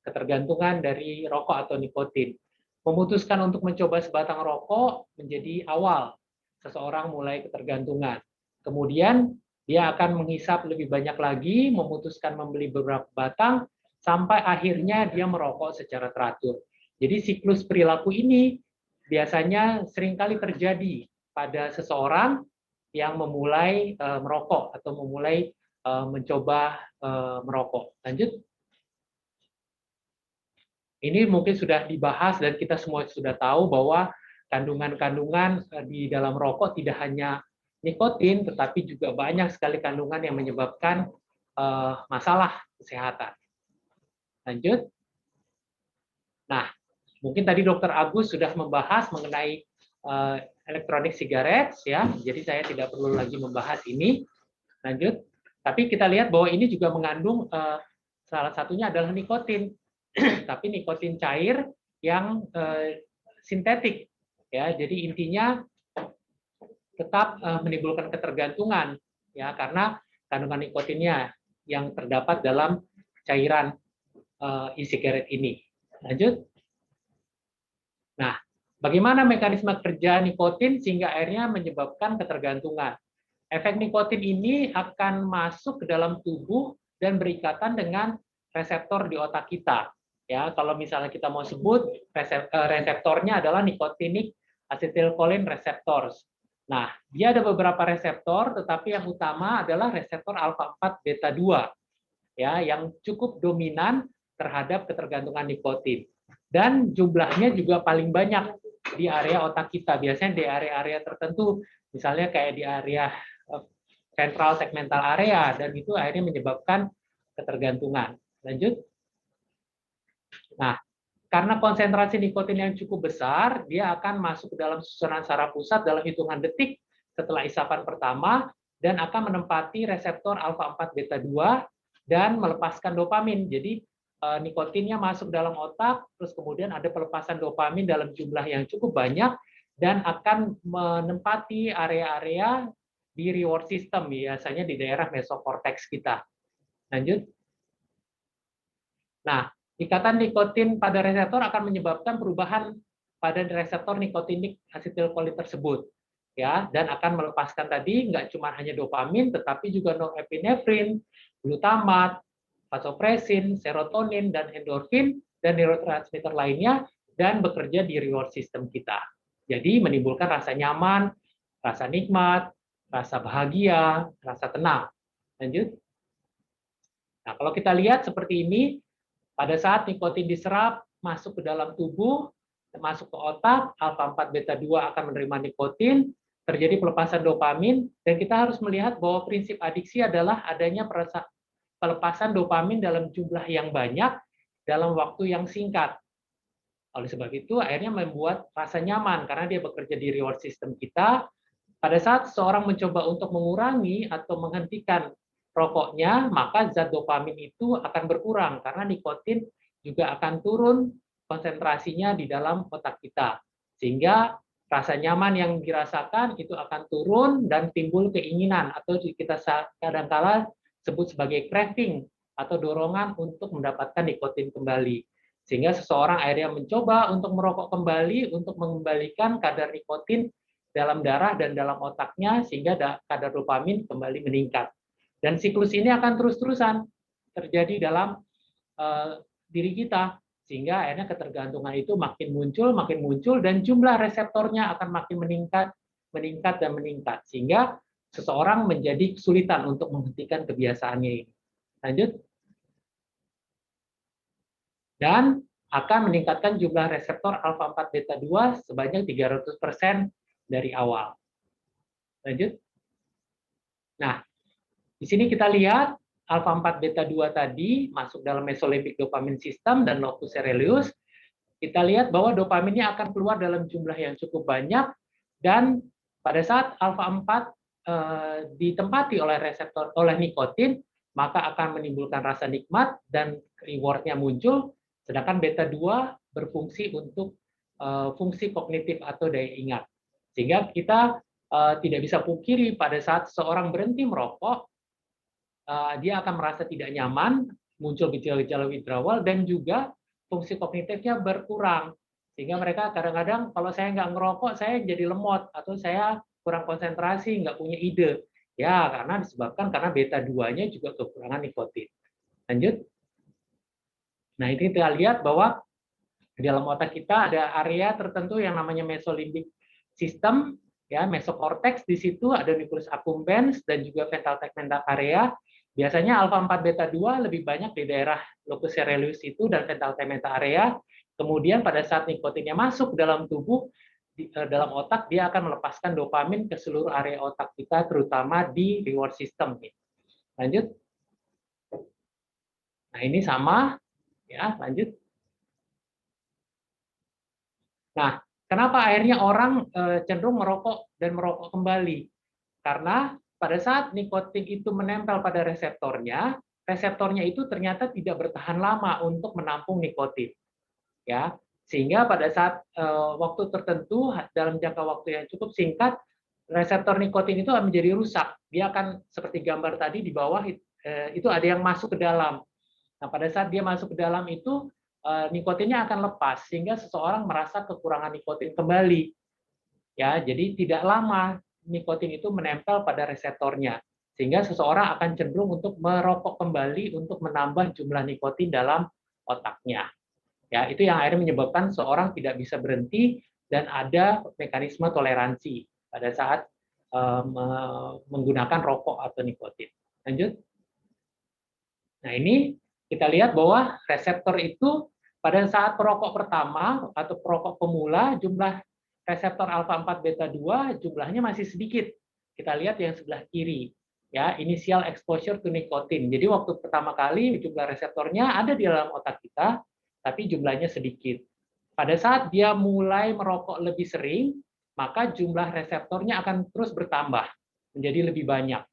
ketergantungan dari rokok atau nikotin. Memutuskan untuk mencoba sebatang rokok menjadi awal seseorang mulai ketergantungan. Kemudian dia akan menghisap lebih banyak lagi, memutuskan membeli beberapa batang, sampai akhirnya dia merokok secara teratur. Jadi siklus perilaku ini biasanya seringkali terjadi pada seseorang yang memulai merokok atau memulai mencoba merokok. Lanjut. Ini mungkin sudah dibahas dan kita semua sudah tahu bahwa kandungan-kandungan di dalam rokok tidak hanya nikotin, tetapi juga banyak sekali kandungan yang menyebabkan masalah kesehatan. Lanjut. Nah, mungkin tadi Dr. Agus sudah membahas mengenai electronic cigarettes, ya. Jadi saya tidak perlu lagi membahas ini. Lanjut. Tapi kita lihat bahwa ini juga mengandung salah satunya adalah nikotin. Tapi nikotin cair yang sintetik, ya. Jadi intinya tetap menimbulkan ketergantungan, ya, karena kandungan nikotinnya yang terdapat dalam cairan e-cigarette ini. Lanjut. Nah, bagaimana mekanisme kerja nikotin sehingga akhirnya menyebabkan ketergantungan? Efek nikotin ini akan masuk ke dalam tubuh dan berikatan dengan reseptor di otak kita. Ya, kalau misalnya kita mau sebut, reseptornya adalah nicotinic acetylcholine receptors. Nah, dia ada beberapa reseptor, tetapi yang utama adalah reseptor alfa 4 beta 2, ya, yang cukup dominan terhadap ketergantungan nikotin. Dan jumlahnya juga paling banyak di area otak kita, biasanya di area-area tertentu, misalnya kayak di area ventral segmental area, dan itu akhirnya menyebabkan ketergantungan. Lanjut. Nah, karena konsentrasi nikotin yang cukup besar, dia akan masuk ke dalam susunan saraf pusat dalam hitungan detik setelah isapan pertama, dan akan menempati reseptor alfa 4 beta 2 dan melepaskan dopamin. Jadi nikotinnya masuk dalam otak, terus kemudian ada pelepasan dopamin dalam jumlah yang cukup banyak, dan akan menempati area-area di reward system, biasanya di daerah mesokorteks kita. Lanjut. Nah, ikatan nikotin pada reseptor akan menyebabkan perubahan pada reseptor nikotinik asetilkolin tersebut, ya, dan akan melepaskan tadi nggak cuma hanya dopamin, tetapi juga norepinefrin, glutamat, vasopresin, serotonin, dan endorfin, dan neurotransmitter lainnya, dan bekerja di reward system kita. Jadi menimbulkan rasa nyaman, rasa nikmat, rasa bahagia, rasa tenang. Lanjut. Nah, kalau kita lihat seperti ini, pada saat nikotin diserap, masuk ke dalam tubuh, masuk ke otak, alfa-4 beta-2 akan menerima nikotin, terjadi pelepasan dopamin, dan kita harus melihat bahwa prinsip adiksi adalah adanya pelepasan dopamin dalam jumlah yang banyak dalam waktu yang singkat. Oleh sebab itu, akhirnya membuat rasa nyaman, karena dia bekerja di reward system kita. Pada saat seseorang mencoba untuk mengurangi atau menghentikan rokoknya, maka zat dopamin itu akan berkurang, karena nikotin juga akan turun konsentrasinya di dalam otak kita. Sehingga rasa nyaman yang dirasakan itu akan turun dan timbul keinginan, atau kita kadang-kala sebut sebagai craving, atau dorongan untuk mendapatkan nikotin kembali. Sehingga seseorang akhirnya mencoba untuk merokok kembali, untuk mengembalikan kadar nikotin dalam darah dan dalam otaknya, sehingga kadar dopamin kembali meningkat. Dan siklus ini akan terus-terusan terjadi dalam diri kita, sehingga akhirnya ketergantungan itu makin muncul, dan jumlah reseptornya akan makin meningkat, sehingga seseorang menjadi kesulitan untuk menghentikan kebiasaannya ini. Lanjut. Dan akan meningkatkan jumlah reseptor alfa-4 beta-2 sebanyak 300% dari awal. Lanjut. Nah, di sini kita lihat alfa-4 beta-2 tadi masuk dalam mesolimbik dopamin system dan locus coeruleus. Kita lihat bahwa dopaminnya akan keluar dalam jumlah yang cukup banyak, dan pada saat alfa-4 ditempati oleh reseptor oleh nikotin, maka akan menimbulkan rasa nikmat dan reward-nya muncul, sedangkan beta-2 berfungsi untuk fungsi kognitif atau daya ingat. Sehingga kita tidak bisa pungkiri pada saat seseorang berhenti merokok, dia akan merasa tidak nyaman, muncul gejala-gejala withdrawal, dan juga fungsi kognitifnya berkurang. Sehingga mereka kadang-kadang, kalau saya nggak ngerokok, saya jadi lemot, atau saya kurang konsentrasi, nggak punya ide. Ya, karena disebabkan karena beta-2-nya juga kekurangan nikotin. Lanjut. Nah, ini kita lihat bahwa di dalam otak kita ada area tertentu yang namanya mesolimbik system, ya, mesokorteks, di situ ada nucleus accumbens dan juga ventral tegmental area. Biasanya alfa-4 beta-2 lebih banyak di daerah locus coeruleus itu dan ventral tegmental area. Kemudian pada saat nikotinnya masuk ke dalam tubuh, dalam otak, dia akan melepaskan dopamin ke seluruh area otak kita, terutama di reward system. Lanjut. Nah, ini sama, ya, lanjut. Nah, kenapa akhirnya orang cenderung merokok dan merokok kembali? Karena pada saat nikotin itu menempel pada reseptornya itu ternyata tidak bertahan lama untuk menampung nikotin. Ya, sehingga pada saat waktu tertentu dalam jangka waktu yang cukup singkat, reseptor nikotin itu akan menjadi rusak. Dia akan seperti gambar tadi di bawah, itu ada yang masuk ke dalam. Nah, pada saat dia masuk ke dalam itu, nikotinnya akan lepas, sehingga seseorang merasa kekurangan nikotin kembali. Ya, jadi tidak lama nikotin itu menempel pada reseptornya, sehingga seseorang akan cenderung untuk merokok kembali untuk menambah jumlah nikotin dalam otaknya. Ya, itu yang akhirnya menyebabkan seorang tidak bisa berhenti dan ada mekanisme toleransi pada saat menggunakan rokok atau nikotin. Lanjut. Nah, ini kita lihat bahwa reseptor itu pada saat perokok pertama atau perokok pemula, jumlah reseptor alfa-4 beta-2 jumlahnya masih sedikit. Kita lihat yang sebelah kiri, ya, initial exposure to nicotine. Jadi waktu pertama kali jumlah reseptornya ada di dalam otak kita, tapi jumlahnya sedikit. Pada saat dia mulai merokok lebih sering, maka jumlah reseptornya akan terus bertambah menjadi lebih banyak.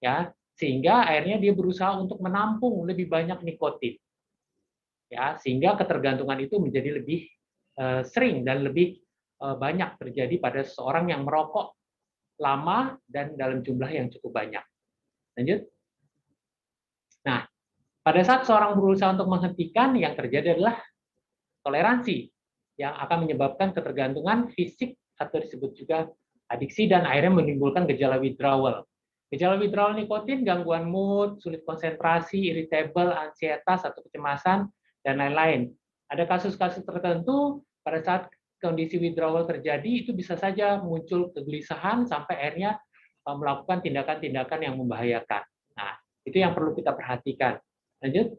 Ya, sehingga akhirnya dia berusaha untuk menampung lebih banyak nikotin. Ya, sehingga ketergantungan itu menjadi lebih sering dan lebih banyak terjadi pada seseorang yang merokok lama dan dalam jumlah yang cukup banyak. Lanjut. Nah, pada saat seorang berusaha untuk menghentikan, yang terjadi adalah toleransi. yang akan menyebabkan ketergantungan fisik atau disebut juga adiksi dan akhirnya menimbulkan gejala withdrawal. Gejala withdrawal nikotin, gangguan mood, sulit konsentrasi, irritable, ansietas atau kecemasan, dan lain-lain. Ada kasus-kasus tertentu pada saat kondisi withdrawal terjadi itu bisa saja muncul kegelisahan sampai akhirnya melakukan tindakan-tindakan yang membahayakan. Nah, itu yang perlu kita perhatikan. Lanjut.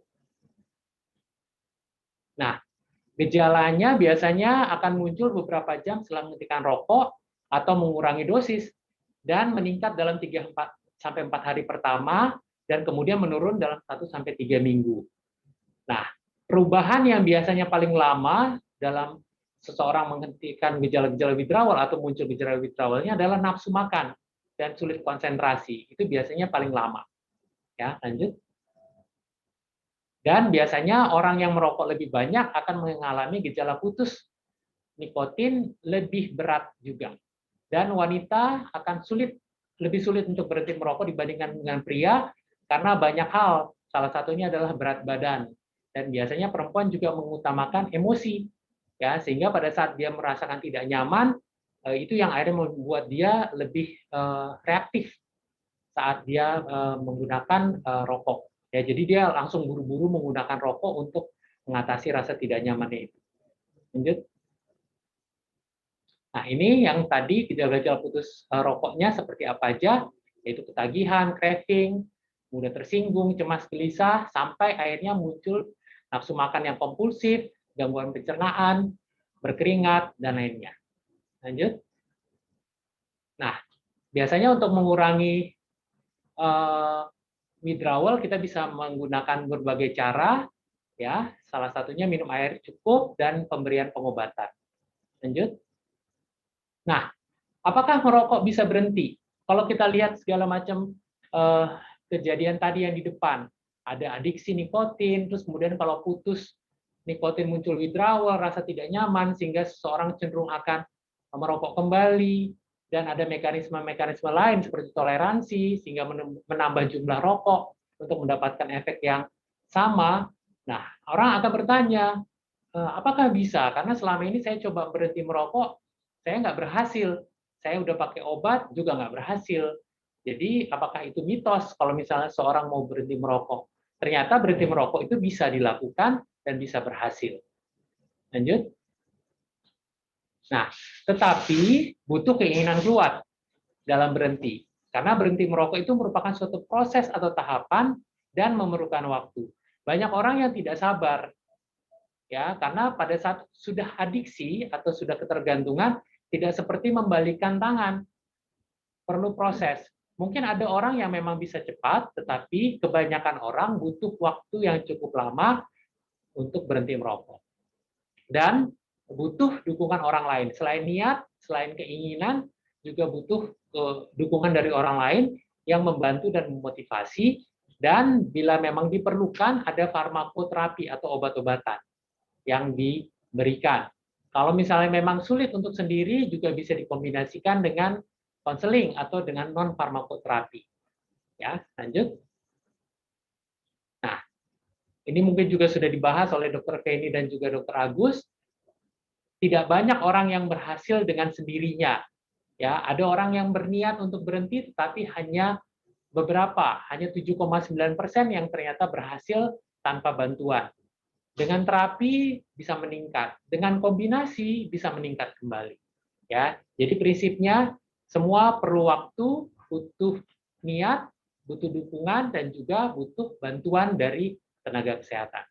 Nah, gejalanya biasanya akan muncul beberapa jam setelah menghentikan rokok atau mengurangi dosis dan meningkat dalam 3-4 hari pertama dan kemudian menurun dalam 1-3 minggu. Nah, perubahan yang biasanya paling lama dalam seseorang menghentikan gejala-gejala withdrawal atau muncul gejala withdrawalnya adalah nafsu makan dan sulit konsentrasi. Itu biasanya paling lama. Ya, lanjut. Dan biasanya orang yang merokok lebih banyak akan mengalami gejala putus nikotin lebih berat juga. Dan wanita akan lebih sulit untuk berhenti merokok dibandingkan dengan pria karena banyak hal. Salah satunya adalah berat badan. Dan biasanya perempuan juga mengutamakan emosi. Ya, sehingga pada saat dia merasakan tidak nyaman, itu yang akhirnya membuat dia lebih reaktif saat dia menggunakan rokok. Ya, jadi dia langsung buru-buru menggunakan rokok untuk mengatasi rasa tidak nyamannya itu. Lanjut. Nah, ini yang tadi gejala-gejala putus rokoknya seperti apa aja, yaitu ketagihan, craving, mudah tersinggung, cemas, gelisah, sampai akhirnya muncul nafsu makan yang kompulsif, gangguan pencernaan, berkeringat, dan lainnya. Lanjut. Nah, biasanya untuk mengurangi withdrawal kita bisa menggunakan berbagai cara, ya. Salah satunya minum air cukup dan pemberian pengobatan. Lanjut. Nah, apakah merokok bisa berhenti? Kalau kita lihat segala macam kejadian tadi yang di depan, ada adiksi nikotin, terus kemudian kalau putus nikotin muncul withdrawal, rasa tidak nyaman sehingga seseorang cenderung akan merokok kembali. Dan ada mekanisme-mekanisme lain seperti toleransi, sehingga menambah jumlah rokok untuk mendapatkan efek yang sama. Nah, orang akan bertanya, apakah bisa? Karena selama ini saya coba berhenti merokok, saya nggak berhasil. Saya udah pakai obat, juga nggak berhasil. Jadi, apakah itu mitos kalau misalnya seorang mau berhenti merokok? Ternyata berhenti merokok itu bisa dilakukan dan bisa berhasil. Lanjut. Nah, tetapi butuh keinginan kuat dalam berhenti. Karena berhenti merokok itu merupakan suatu proses atau tahapan dan memerlukan waktu. Banyak orang yang tidak sabar, ya, karena pada saat sudah adiksi atau sudah ketergantungan, tidak seperti membalikkan tangan. Perlu proses. Mungkin ada orang yang memang bisa cepat, tetapi kebanyakan orang butuh waktu yang cukup lama untuk berhenti merokok. Dan butuh dukungan orang lain. Selain niat, selain keinginan, juga butuh dukungan dari orang lain yang membantu dan memotivasi. Dan bila memang diperlukan, ada farmakoterapi atau obat-obatan yang diberikan. Kalau misalnya memang sulit untuk sendiri, juga bisa dikombinasikan dengan konseling atau dengan non-farmakoterapi. Ya, lanjut. Nah, ini mungkin juga sudah dibahas oleh Dr. Feni dan juga Dr. Agus. Tidak banyak orang yang berhasil dengan sendirinya. Ya, ada orang yang berniat untuk berhenti, tetapi hanya beberapa, hanya 7,9% yang ternyata berhasil tanpa bantuan. Dengan terapi bisa meningkat, dengan kombinasi bisa meningkat kembali. Ya, jadi prinsipnya semua perlu waktu, butuh niat, butuh dukungan, dan juga butuh bantuan dari tenaga kesehatan.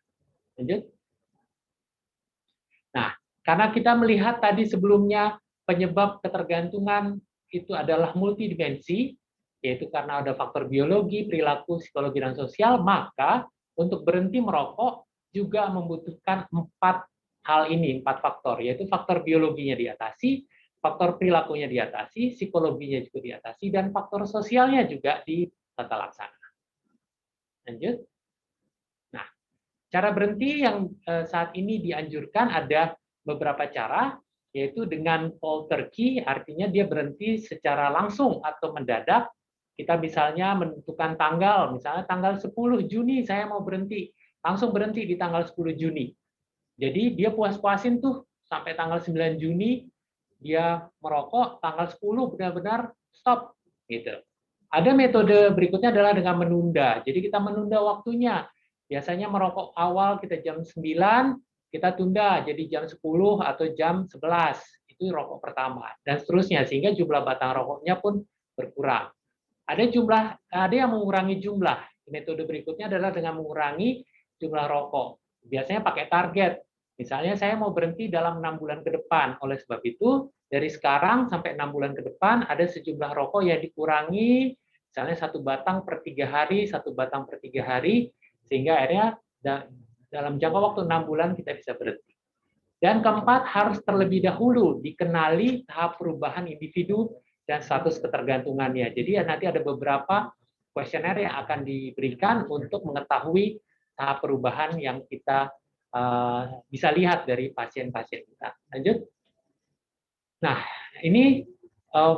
Lanjut. Nah, karena kita melihat tadi sebelumnya penyebab ketergantungan itu adalah multidimensi, yaitu karena ada faktor biologi, perilaku, psikologi, dan sosial, maka untuk berhenti merokok juga membutuhkan 4 hal ini, 4 faktor, yaitu faktor biologinya diatasi, faktor perilakunya diatasi, psikologinya juga diatasi, dan faktor sosialnya juga ditata laksana. Lanjut. Nah, cara berhenti yang saat ini dianjurkan ada beberapa cara, yaitu dengan cold turkey, artinya dia berhenti secara langsung atau mendadak. Kita misalnya menentukan tanggal, misalnya tanggal 10 Juni saya mau berhenti, langsung berhenti di tanggal 10 Juni. Jadi dia puas-puasin tuh sampai tanggal 9 Juni dia merokok, tanggal 10 benar-benar stop gitu. Ada metode berikutnya adalah dengan menunda. Jadi kita menunda waktunya. Biasanya merokok awal kita jam 9, kita tunda jadi jam 10 atau jam 11. Itu rokok pertama dan seterusnya sehingga jumlah batang rokoknya pun berkurang. Ada yang mengurangi jumlah. Metode berikutnya adalah dengan mengurangi jumlah rokok. Biasanya pakai target. Misalnya saya mau berhenti dalam 6 bulan ke depan. Oleh sebab itu, dari sekarang sampai 6 bulan ke depan ada sejumlah rokok yang dikurangi, misalnya 1 batang per 3 hari, 1 batang per 3 hari, sehingga akhirnya dalam jangka waktu 6 bulan kita bisa berhenti. Dan keempat, harus terlebih dahulu dikenali tahap perubahan individu dan status ketergantungannya. Jadi nanti ada beberapa kuesioner yang akan diberikan untuk mengetahui tahap perubahan yang kita bisa lihat dari pasien-pasien kita. Lanjut. Nah, ini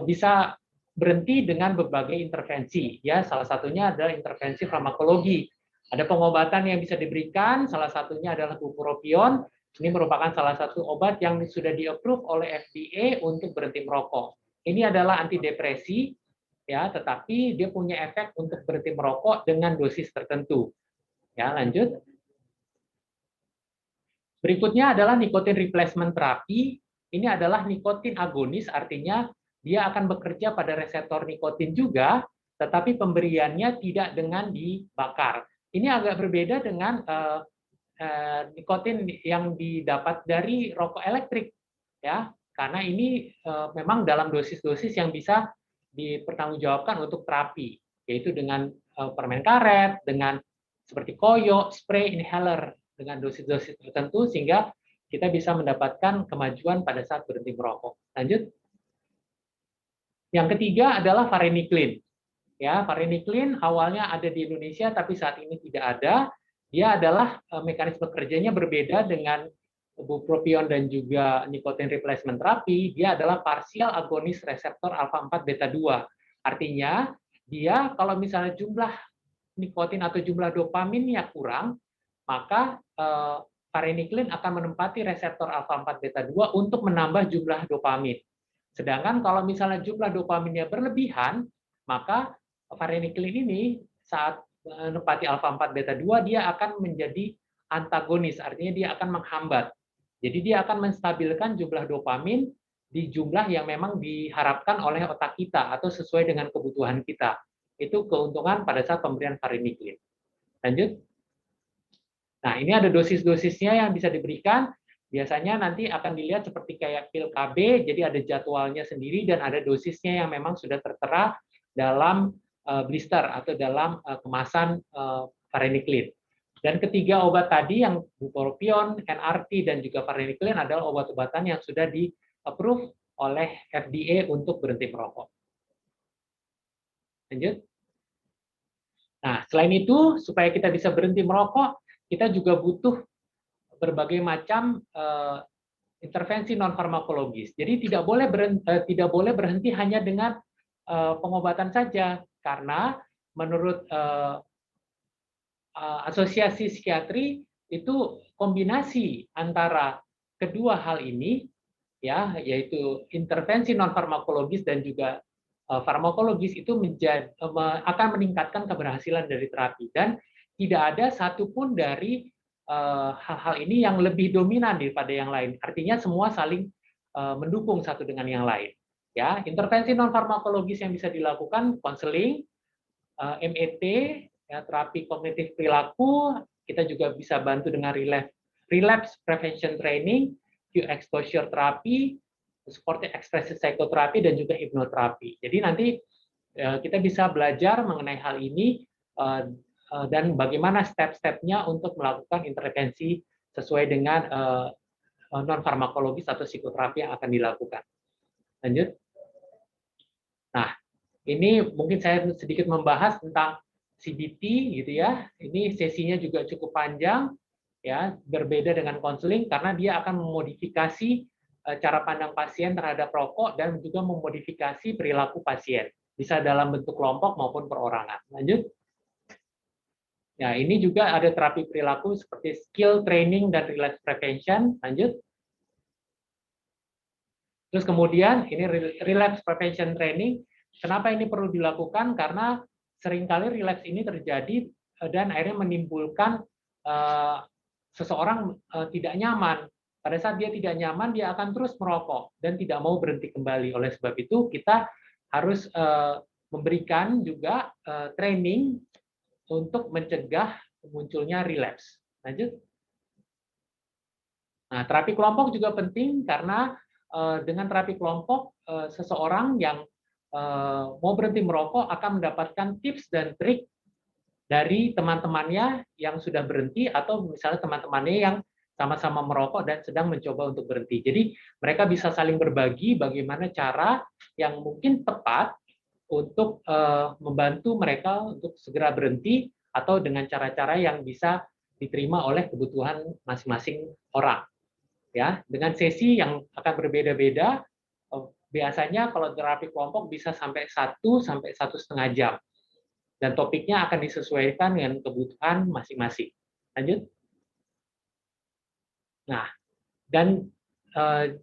bisa berhenti dengan berbagai intervensi. Ya, salah satunya adalah intervensi farmakologi. Ada pengobatan yang bisa diberikan, salah satunya adalah bupropion. Ini merupakan salah satu obat yang sudah di-approve oleh FDA untuk berhenti merokok. Ini adalah antidepresi, ya, tetapi dia punya efek untuk berhenti merokok dengan dosis tertentu. Ya, lanjut. Berikutnya adalah nikotin replacement therapy. Ini adalah nikotin agonis, artinya dia akan bekerja pada reseptor nikotin juga, tetapi pemberiannya tidak dengan dibakar. Ini agak berbeda dengan nikotin yang didapat dari rokok elektrik, ya, karena ini memang dalam dosis-dosis yang bisa dipertanggungjawabkan untuk terapi, yaitu dengan permen karet, dengan seperti koyo, spray, inhaler, dengan dosis-dosis tertentu sehingga kita bisa mendapatkan kemajuan pada saat berhenti merokok. Lanjut. Yang ketiga adalah varenicline. Ya, varenicline awalnya ada di Indonesia tapi saat ini tidak ada. Dia adalah mekanisme kerjanya berbeda dengan bupropion dan juga nikotin replacement therapy. Dia adalah partial agonis reseptor alpha 4 beta 2. Artinya dia kalau misalnya jumlah nikotin atau jumlah dopaminnya kurang, maka varenicline akan menempati reseptor alpha 4 beta 2 untuk menambah jumlah dopamin. Sedangkan kalau misalnya jumlah dopaminnya berlebihan, maka varenicline ini saat menempati alpha 4 beta 2 dia akan menjadi antagonis, artinya dia akan menghambat. Jadi dia akan menstabilkan jumlah dopamin di jumlah yang memang diharapkan oleh otak kita atau sesuai dengan kebutuhan kita. Itu keuntungan pada saat pemberian varenicline. Lanjut. Nah, ini ada dosis-dosisnya yang bisa diberikan. Biasanya nanti akan dilihat seperti kayak pil KB, jadi ada jadwalnya sendiri dan ada dosisnya yang memang sudah tertera dalam blister atau dalam kemasan varenicline. Dan ketiga obat tadi yang bupropion, NRT, dan juga varenicline adalah obat-obatan yang sudah di-approve oleh FDA untuk berhenti merokok. Lanjut. Nah, selain itu, supaya kita bisa berhenti merokok, kita juga butuh berbagai macam intervensi non-farmakologis. Jadi tidak boleh berhenti hanya dengan pengobatan saja, karena menurut Asosiasi Psikiatri itu kombinasi antara kedua hal ini, ya, yaitu intervensi non-farmakologis dan juga farmakologis itu akan meningkatkan keberhasilan dari terapi, dan tidak ada satupun dari hal-hal ini yang lebih dominan daripada yang lain. Artinya semua saling mendukung satu dengan yang lain. Ya, intervensi non farmakologis yang bisa dilakukan konseling, MET, ya, terapi kognitif perilaku. Kita juga bisa bantu dengan relapse prevention training, cue exposure therapy, supported expressive psychotherapy, dan juga hipnoterapi. Jadi nanti kita bisa belajar mengenai hal ini dan bagaimana step-stepnya untuk melakukan intervensi sesuai dengan non-farmakologis atau psikoterapi yang akan dilakukan. Lanjut. Nah, ini mungkin saya sedikit membahas tentang CBT, gitu ya. Ini sesinya juga cukup panjang, ya, berbeda dengan konseling karena dia akan memodifikasi cara pandang pasien terhadap rokok dan juga memodifikasi perilaku pasien, bisa dalam bentuk kelompok maupun perorangan. Lanjut. Nah, ini juga ada terapi perilaku seperti skill training dan relapse prevention. Lanjut. Terus kemudian ini relapse prevention training. Kenapa ini perlu dilakukan? Karena seringkali relapse ini terjadi dan akhirnya menimbulkan seseorang tidak nyaman. Pada saat dia tidak nyaman, dia akan terus merokok dan tidak mau berhenti kembali. Oleh sebab itu, kita harus memberikan juga training untuk mencegah munculnya relapse. Lanjut. Nah, terapi kelompok juga penting karena dengan terapi kelompok, seseorang yang mau berhenti merokok akan mendapatkan tips dan trik dari teman-temannya yang sudah berhenti atau misalnya teman-temannya yang sama-sama merokok dan sedang mencoba untuk berhenti. Jadi mereka bisa saling berbagi bagaimana cara yang mungkin tepat untuk membantu mereka untuk segera berhenti atau dengan cara-cara yang bisa diterima oleh kebutuhan masing-masing orang. Ya, dengan sesi yang akan berbeda-beda, biasanya kalau terapi kelompok bisa sampai 1 sampai 1,5 jam. Dan topiknya akan disesuaikan dengan kebutuhan masing-masing. Lanjut. Nah, dan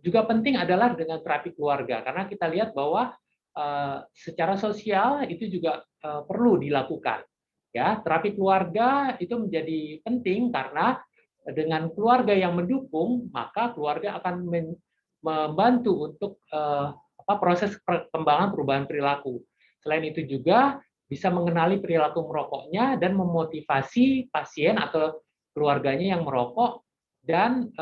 juga penting adalah dengan terapi keluarga, karena kita lihat bahwa secara sosial itu juga perlu dilakukan. Ya, terapi keluarga itu menjadi penting karena dengan keluarga yang mendukung, maka keluarga akan membantu untuk proses perkembangan perubahan perilaku. Selain itu juga bisa mengenali perilaku merokoknya dan memotivasi pasien atau keluarganya yang merokok, dan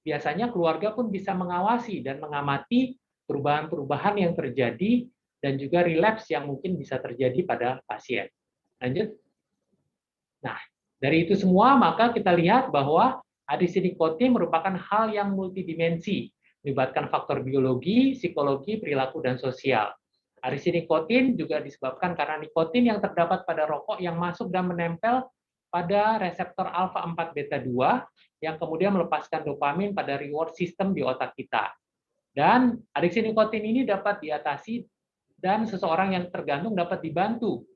biasanya keluarga pun bisa mengawasi dan mengamati perubahan-perubahan yang terjadi dan juga relapse yang mungkin bisa terjadi pada pasien. Lanjut. Nah, dari itu semua maka kita lihat bahwa adiksi nikotin merupakan hal yang multidimensi, melibatkan faktor biologi, psikologi, perilaku, dan sosial. Adiksi nikotin juga disebabkan karena nikotin yang terdapat pada rokok yang masuk dan menempel pada reseptor alfa 4 beta 2 yang kemudian melepaskan dopamin pada reward system di otak kita. Dan adiksi nikotin ini dapat diatasi dan seseorang yang tergantung dapat dibantu,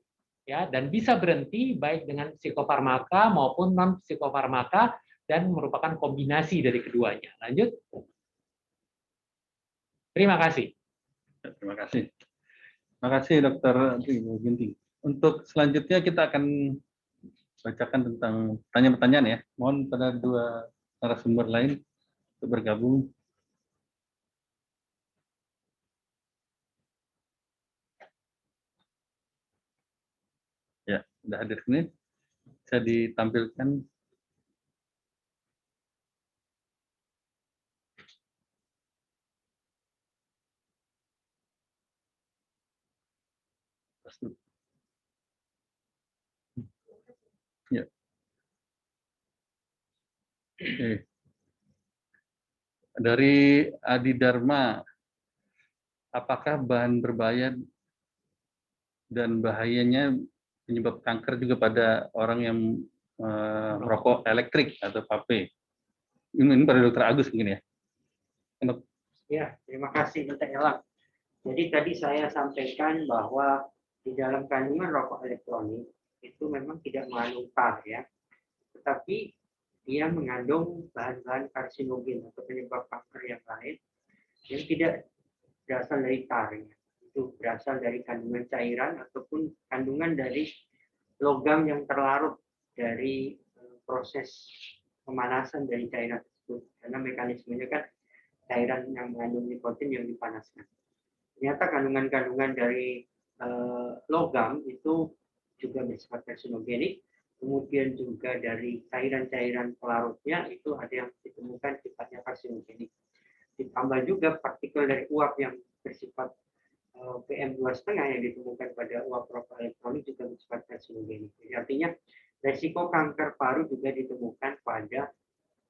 ya, dan bisa berhenti baik dengan psikofarmaka maupun non psikofarmaka dan merupakan kombinasi dari keduanya. Lanjut. Terima kasih. Terima kasih. Terima kasih Dr. Ginting. Untuk selanjutnya kita akan bacakan tentang pertanyaan-pertanyaan ya. Mohon pada dua narasumber lain untuk bergabung. Ya, sudah hadir ini. Bisa ditampilkan. Ya. Oke. Dari Adi Dharma, apakah bahan berbahaya dan bahayanya penyebab kanker juga pada orang yang merokok elektrik atau vape? Ini pada Dr. Agus mungkin ya. Ya, terima kasih Dr. Elang. Jadi tadi saya sampaikan bahwa di dalam kandungan rokok elektronik itu memang tidak mengandung tar ya, tetapi dia mengandung bahan-bahan karsinogen atau penyebab kanker yang lain yang tidak berasal dari tar ya. Itu berasal dari kandungan cairan ataupun kandungan dari logam yang terlarut dari proses pemanasan dari cairan tersebut, karena mekanismenya kan cairan yang mengandung nikotin yang dipanaskan. Ternyata kandungan-kandungan dari logam itu juga bersifat karsinogenik, kemudian juga dari cairan-cairan pelarutnya itu ada yang ditemukan sifatnya karsinogenik. Ditambah juga partikel dari uap yang bersifat PM2,5 yang ditemukan pada uap rokok elektronik juga bersifat karsinogenik. Jadi artinya resiko kanker paru juga ditemukan pada,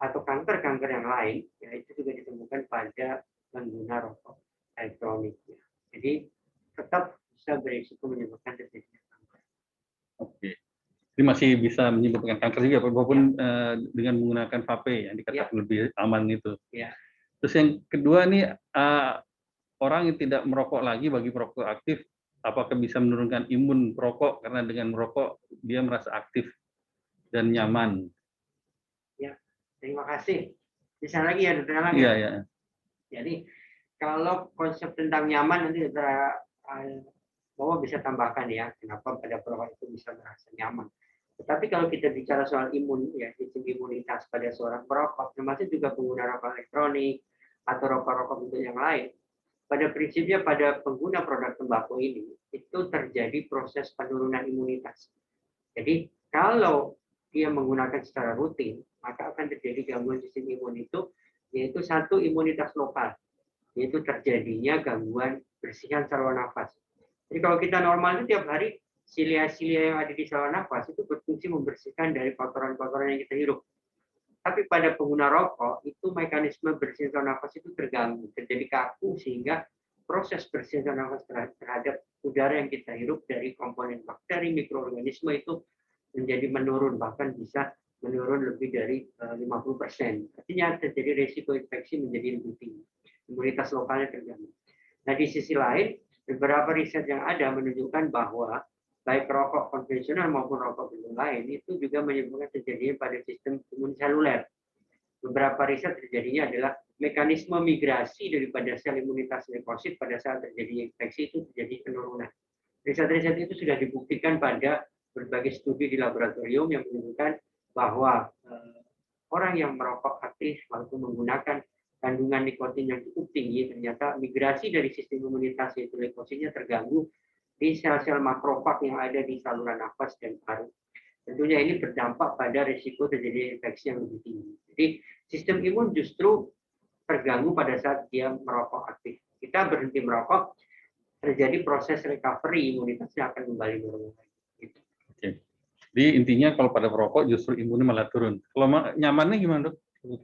atau kanker-kanker yang lain, ya itu juga ditemukan pada pengguna rokok elektronik. Jadi tetap bisa berisiko menyebabkan terjadinya kanker. Oke. Ini masih bisa menyebabkan kanker juga, walaupun dengan menggunakan vape yang dikatakan lebih aman itu. Ya. Terus yang kedua nih, orang yang tidak merokok lagi bagi perokok aktif, apakah bisa menurunkan imun perokok karena dengan merokok dia merasa aktif dan nyaman? Ya, terima kasih. Bisa lagi ya, Dr. Elang. Iya, ya. Jadi Kalau konsep tentang nyaman nanti bahwa bisa tambahkan ya, kenapa pada perokok itu bisa merasa nyaman. Tetapi kalau kita bicara soal imun, ya, sistem imunitas pada seorang perokok, termasuk juga pengguna rokok elektronik atau rokok-rokok bentuk yang lain, pada prinsipnya pada pengguna produk tembakau ini itu terjadi proses penurunan imunitas. Jadi kalau dia menggunakan secara rutin, maka akan terjadi gangguan sistem imun itu, yaitu satu imunitas lokal, yaitu terjadinya gangguan bersihan saluran nafas. Jadi kalau kita normal itu tiap hari silia-silia yang ada di saluran nafas itu berfungsi membersihkan dari kotoran-kotoran yang kita hirup. Tapi pada pengguna rokok itu mekanisme bersihan saluran nafas itu terganggu, terjadi kaku sehingga proses bersihan saluran nafas terhadap udara yang kita hirup dari komponen bakteri, mikroorganisme itu menjadi menurun, bahkan bisa menurun lebih dari 50%. Artinya terjadi risiko infeksi menjadi lebih tinggi. Imunitas lokalnya terganggu. Nah, di sisi lain, beberapa riset yang ada menunjukkan bahwa baik rokok konvensional maupun rokok bentuk lain itu juga menyebabkan terjadinya pada sistem imun seluler. Beberapa riset terjadinya adalah mekanisme migrasi daripada sel imunitas leukosit pada saat terjadi infeksi itu terjadi penurunan. Riset-riset itu sudah dibuktikan pada berbagai studi di laboratorium yang menunjukkan bahwa orang yang merokok aktif waktu menggunakan kandungan nikotin yang cukup tinggi, ternyata migrasi dari sistem imunitas yaitu leukositnya terganggu di sel-sel makrofag yang ada di saluran nafas dan paru. Tentunya ini berdampak pada risiko terjadi infeksi yang lebih tinggi. Jadi sistem imun justru terganggu pada saat dia merokok aktif. Kita berhenti merokok, terjadi proses recovery, imunitasnya akan kembali normal. Gitu. Oke. Jadi intinya kalau pada perokok justru imunnya malah turun. Kalau nyamannya gimana, Dok?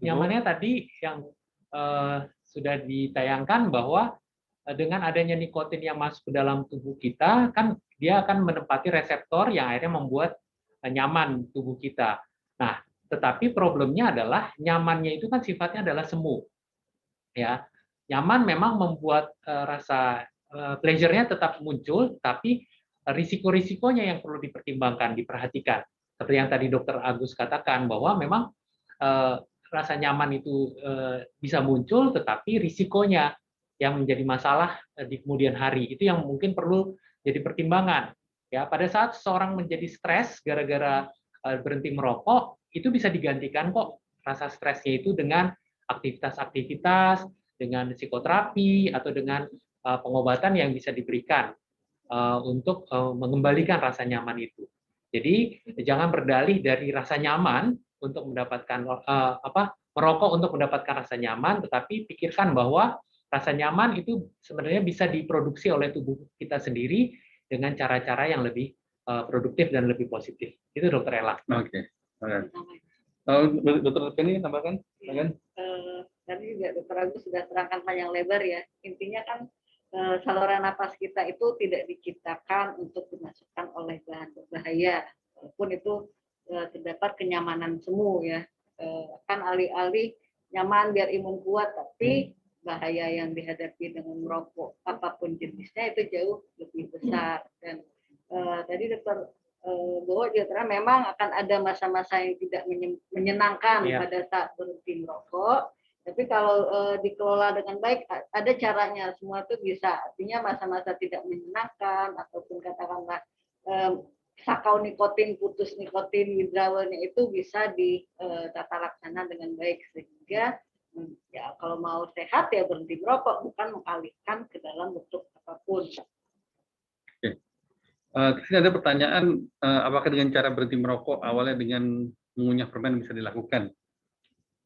Nyamannya tadi yang sudah ditayangkan bahwa dengan adanya nikotin yang masuk ke dalam tubuh kita, kan dia akan menempati reseptor yang akhirnya membuat nyaman tubuh kita. Nah, tetapi problemnya adalah nyamannya itu kan sifatnya adalah semu. Ya, nyaman memang membuat rasa pleasure-nya tetap muncul, tapi risiko-risikonya yang perlu dipertimbangkan, diperhatikan. Seperti yang tadi Dr. Agus katakan bahwa memang rasa nyaman itu bisa muncul, tetapi risikonya yang menjadi masalah di kemudian hari itu yang mungkin perlu jadi pertimbangan. Ya, pada saat seseorang menjadi stres gara-gara berhenti merokok, itu bisa digantikan kok rasa stresnya itu dengan aktivitas-aktivitas, dengan psikoterapi atau dengan pengobatan yang bisa diberikan untuk mengembalikan rasa nyaman itu. Jadi jangan berdalih dari rasa nyaman untuk mendapatkan merokok untuk mendapatkan rasa nyaman, tetapi pikirkan bahwa rasa nyaman itu sebenarnya bisa diproduksi oleh tubuh kita sendiri dengan cara-cara yang lebih produktif dan lebih positif. Itu Dr. Ella. Oke. Dr. Penny tambahkan? Tadi juga Dr. Agus sudah terangkan panjang lebar ya. Intinya kan saluran napas kita itu tidak diciptakan untuk dimasukkan oleh bahan berbahaya, walaupun itu terdapat kenyamanan semu ya. Kan alih-alih nyaman biar imun kuat, tapi bahaya yang dihadapi dengan merokok apapun jenisnya itu jauh lebih besar. Dan tadi Dr. Bowo juga terang memang akan ada masa-masa yang tidak menyenangkan pada saat berhenti merokok. Tapi kalau dikelola dengan baik, ada caranya. Semua itu bisa. Artinya masa-masa tidak menyenangkan ataupun katakanlah sakau nikotin, putus nikotin, withdrawalnya itu bisa ditata laksana dengan baik sehingga ya kalau mau sehat ya berhenti merokok, bukan mengalihkan ke dalam bentuk apapun. Sini ada pertanyaan, apakah dengan cara berhenti merokok awalnya dengan mengunyah permen bisa dilakukan?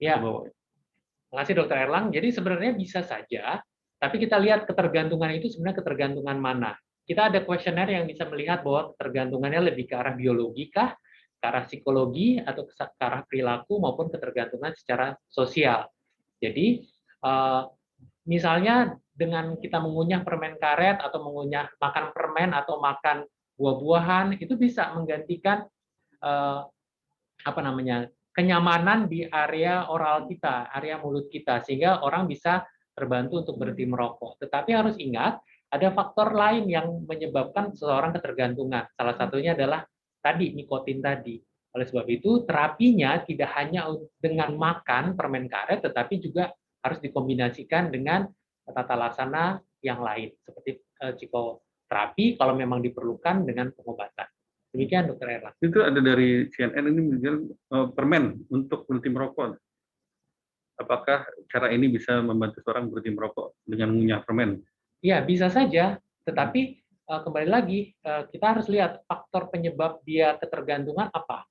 Ya. Terima kasih Dr. Erlang. Jadi sebenarnya bisa saja, tapi kita lihat ketergantungan itu sebenarnya ketergantungan mana. Kita ada kuesioner yang bisa melihat bahwa ketergantungannya lebih ke arah biologi kah, ke arah psikologi, atau ke arah perilaku, maupun ketergantungan secara sosial. Jadi, misalnya dengan kita mengunyah permen karet, atau mengunyah makan permen, atau makan buah-buahan, itu bisa menggantikan kenyamanan di area oral kita, area mulut kita, sehingga orang bisa terbantu untuk berhenti merokok. Tetapi harus ingat, ada faktor lain yang menyebabkan seseorang ketergantungan. Salah satunya adalah tadi, nikotin tadi. Oleh sebab itu, terapinya tidak hanya dengan makan permen karet, tetapi juga harus dikombinasikan dengan tata laksana yang lain seperti psikoterapi kalau memang diperlukan dengan pengobatan. Demikian Dr. Erlang. Itu ada dari CNN ini bilang permen untuk berhenti merokok. Apakah cara ini bisa membantu seorang berhenti merokok dengan mengunyah permen? Ya, bisa saja, tetapi kembali lagi kita harus lihat faktor penyebab dia ketergantungan apa.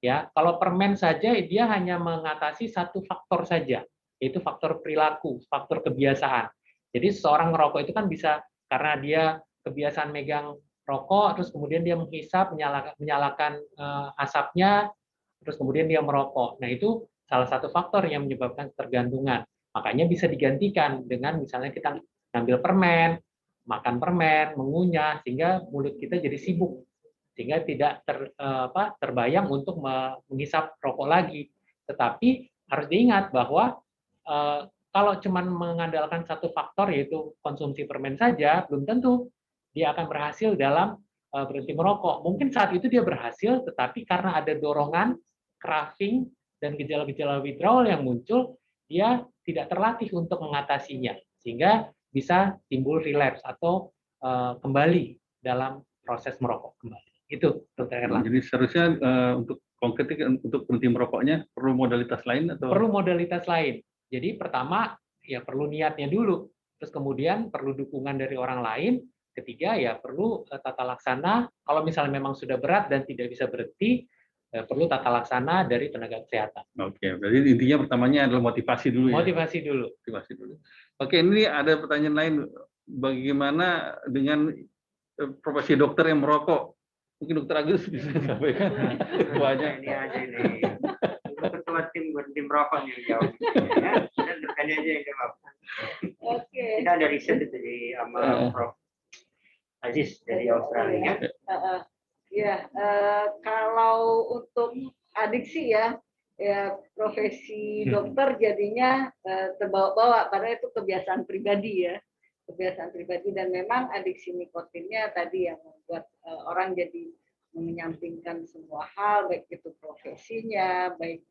Ya, kalau permen saja dia hanya mengatasi satu faktor saja, yaitu faktor perilaku, faktor kebiasaan. Jadi seorang merokok itu kan bisa karena dia kebiasaan megang rokok, terus kemudian dia menghisap, menyalakan asapnya, terus kemudian dia merokok. Nah, itu salah satu faktor yang menyebabkan ketergantungan. Makanya bisa digantikan dengan misalnya kita ngambil permen, makan permen, mengunyah, sehingga mulut kita jadi sibuk, sehingga tidak terbayang untuk menghisap rokok lagi. Tetapi harus diingat bahwa kalau cuma mengandalkan satu faktor, yaitu konsumsi permen saja, belum tentu dia akan berhasil dalam berhenti merokok. Mungkin saat itu dia berhasil, tetapi karena ada dorongan, craving, dan gejala-gejala withdrawal yang muncul, dia tidak terlatih untuk mengatasinya, sehingga bisa timbul relapse atau kembali dalam proses merokok kembali. Itu, Dr. Erlang. Jadi seharusnya untuk konkret untuk berhenti merokoknya perlu modalitas lain atau? Perlu modalitas lain. Jadi pertama ya perlu niatnya dulu, terus kemudian perlu dukungan dari orang lain. Ketiga ya perlu tata laksana. Kalau misalnya memang sudah berat dan tidak bisa berhenti, perlu tata laksana dari tenaga kesehatan. Oke, berarti intinya pertamanya adalah motivasi dulu ya. Motivasi dulu. Motivasi dulu. Oke, ini ada pertanyaan lain. Bagaimana dengan profesi dokter yang merokok? Mungkin Dokter Agus bisa sampaikan. Banyak ini aja nih. Ketua tim berhenti merokok nih jawab. Ya, dan dokternya aja yang jawab. Oke. Kita ada riset itu di sama Prof. Aziz dari Australia. Ya, kalau untuk adiksi ya profesi dokter jadinya terbawa-bawa karena itu kebiasaan pribadi ya. Kebiasaan pribadi, dan memang adiksi nikotinnya tadi yang membuat orang jadi menyampingkan semua hal, baik itu profesinya, baik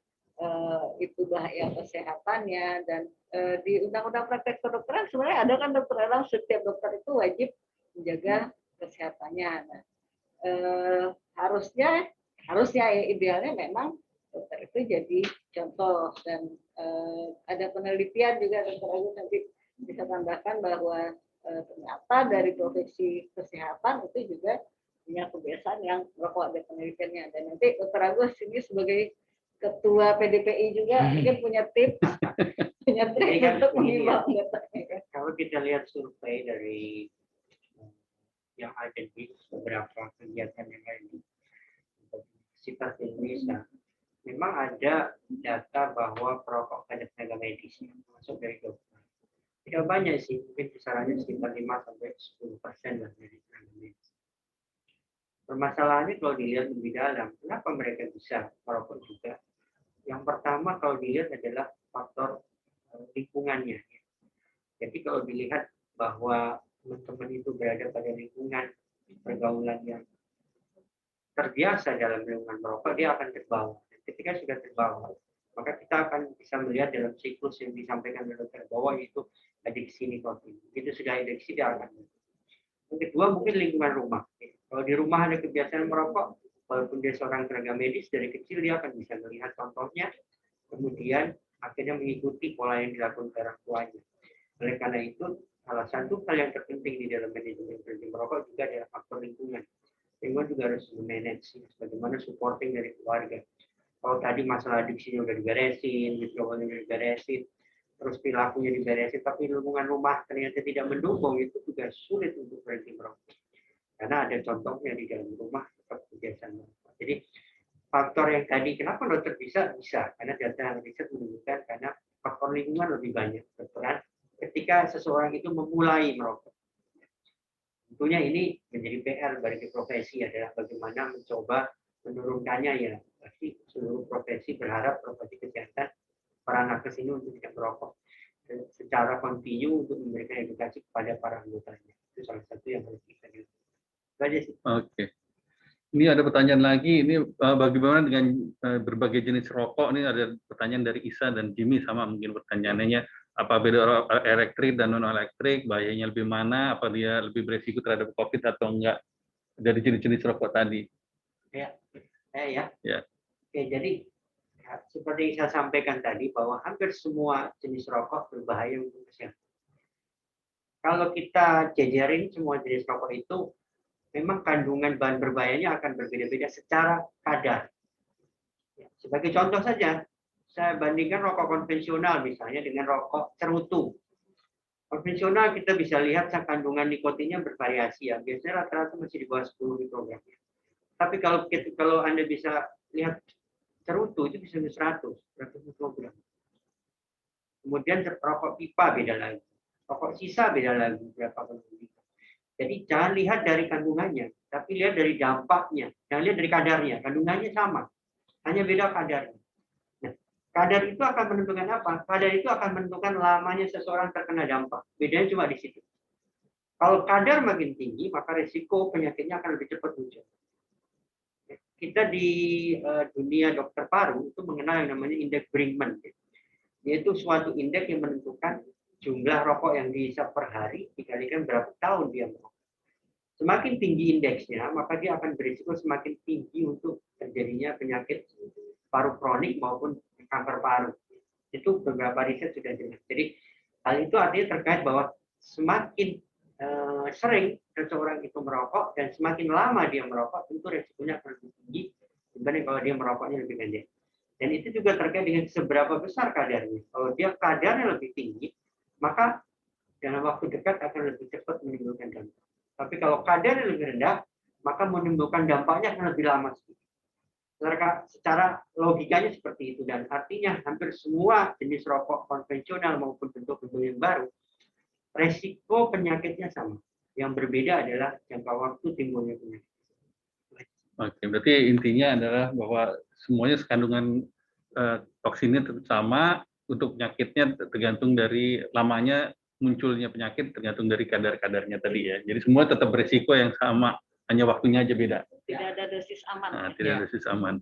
itu bahaya kesehatannya. Dan di Undang-Undang Praktek Kedokteran sebenarnya ada kan Dokter Erlang, setiap dokter itu wajib menjaga kesehatannya. Nah, harusnya ya idealnya memang dokter itu jadi contoh, dan ada penelitian juga Dokter Agus nanti bisa tambahkan bahwa ternyata dari profesi kesehatan itu juga punya kebiasaan yang merokok, ada penelitiannya. Dan nanti Dokter Agus ini sebagai ketua PDPI juga mungkin punya tips untuk mengimbau. Kalau kita lihat survei dari yang ada di beberapa kegiatan yang ada di Universitas Indonesia, memang ada data bahwa perokok pada tenaga medis masuk dari dokter. Tidak banyak sih, mungkin kisarannya sekitar 5-10% lah dari tenaga medis. Permasalahannya kalau dilihat lebih dalam, kenapa mereka bisa merokok juga? Yang pertama kalau dilihat adalah faktor lingkungannya. Jadi kalau dilihat bahwa teman-teman itu berada pada lingkungan pergaulan yang terbiasa dalam lingkungan merokok, dia akan terbawa. Dan ketika sudah terbawa, maka kita akan bisa melihat dalam siklus yang disampaikan oleh dokter bahwa itu adiksi nikotin. Itu sudah adiksi, dia akan. Yang kedua mungkin lingkungan rumah. Kalau di rumah ada kebiasaan merokok, walaupun dia seorang tenaga medis, dari kecil dia akan bisa melihat contohnya, kemudian akhirnya mengikuti pola yang dilakukan orang tuanya. Oleh karena itu, salah satu hal yang terpenting di dalam manajemen berhenti merokok juga adalah faktor lingkungan. Lingkungan juga harus memanage, bagaimana supporting dari keluarga. Kalau tadi masalah adiksinya udah diberesin, withdrawalnya udah diberesin, terus perilakunya diberesin, tapi lingkungan rumah ternyata tidak mendukung, itu juga sulit untuk berhenti merokok. Karena ada contohnya di dalam rumah tetap kebiasaan merokok. Jadi faktor yang tadi, kenapa dokter bisa? Karena data riset menunjukkan karena faktor lingkungan lebih banyak berperan ketika seseorang itu memulai merokok. Tentunya ini menjadi PR bagi profesi adalah bagaimana mencoba menurunkannya ya. Pasti seluruh profesi berharap profesi kesehatan para nakes ini untuk tidak merokok dan secara kontinu untuk memberikan edukasi kepada para anggotanya. Itu salah satu yang harus kita lakukan. Oke. Ini ada pertanyaan lagi. Ini bagaimana dengan berbagai jenis rokok? Ini ada pertanyaan dari Isa dan Jimmy sama mungkin pertanyaannya. apa beda elektrik dan non elektrik, bahayanya lebih mana, apa dia lebih beresiko terhadap COVID atau enggak dari jenis-jenis rokok tadi. Ya. Ya. Oke, jadi ya, seperti saya sampaikan tadi bahwa hampir semua jenis rokok berbahaya untuk kesehatan. Kalau kita jajarin semua jenis rokok itu, memang kandungan bahan berbahayanya akan berbeda-beda secara kadar. Ya, sebagai contoh saja, saya bandingkan rokok konvensional misalnya dengan rokok cerutu. Konvensional kita bisa lihat kandungan nikotinnya bervariasi ya, biasanya rata-rata masih di bawah 10 mikrogram. Tapi kalau Anda bisa lihat cerutu itu bisa 100 mikrogram. Kemudian rokok pipa beda lagi, rokok sisa beda lagi berapa kali. Jadi jangan lihat dari kandungannya, tapi lihat dari dampaknya. Jangan lihat dari kadarnya, kandungannya sama, hanya beda kadarnya. Nah, kadar itu akan menentukan apa? Kadar itu akan menentukan lamanya seseorang terkena dampak. Bedanya cuma di situ. Kalau kadar makin tinggi, maka risiko penyakitnya akan lebih cepat muncul. Kita di dunia dokter paru itu mengenal yang namanya indeks Brinkman, yaitu suatu indeks yang menentukan jumlah rokok yang dihisap per hari dikalikan berapa tahun dia merokok. Semakin tinggi indeksnya, maka dia akan berisiko semakin tinggi untuk terjadinya penyakit paru kronik maupun kanker paru. Itu beberapa riset sudah jelas. Jadi hal itu artinya terkait bahwa semakin sering seseorang itu merokok dan semakin lama dia merokok, tentu resikonya akan lebih tinggi dibanding kalau dia merokoknya lebih pendek. Dan itu juga terkait dengan seberapa besar kadarnya. Kalau dia kadarnya lebih tinggi, maka dalam waktu dekat akan lebih cepat menimbulkan dampak. Tapi kalau kadarnya lebih rendah, maka menimbulkan dampaknya akan lebih lama. Secara logikanya seperti itu, dan artinya hampir semua jenis rokok konvensional maupun bentuk-bentuk yang baru, resiko penyakitnya sama. Yang berbeda adalah jangka waktu timbulnya penyakit. Oke, berarti intinya adalah bahwa semuanya kandungan toksinnya tetap sama, untuk penyakitnya tergantung dari lamanya munculnya penyakit, tergantung dari kadar-kadarnya tadi ya. Jadi semua tetap berisiko yang sama, hanya waktunya aja beda. Tidak ada dosis aman. Nah, tidak ada dosis aman.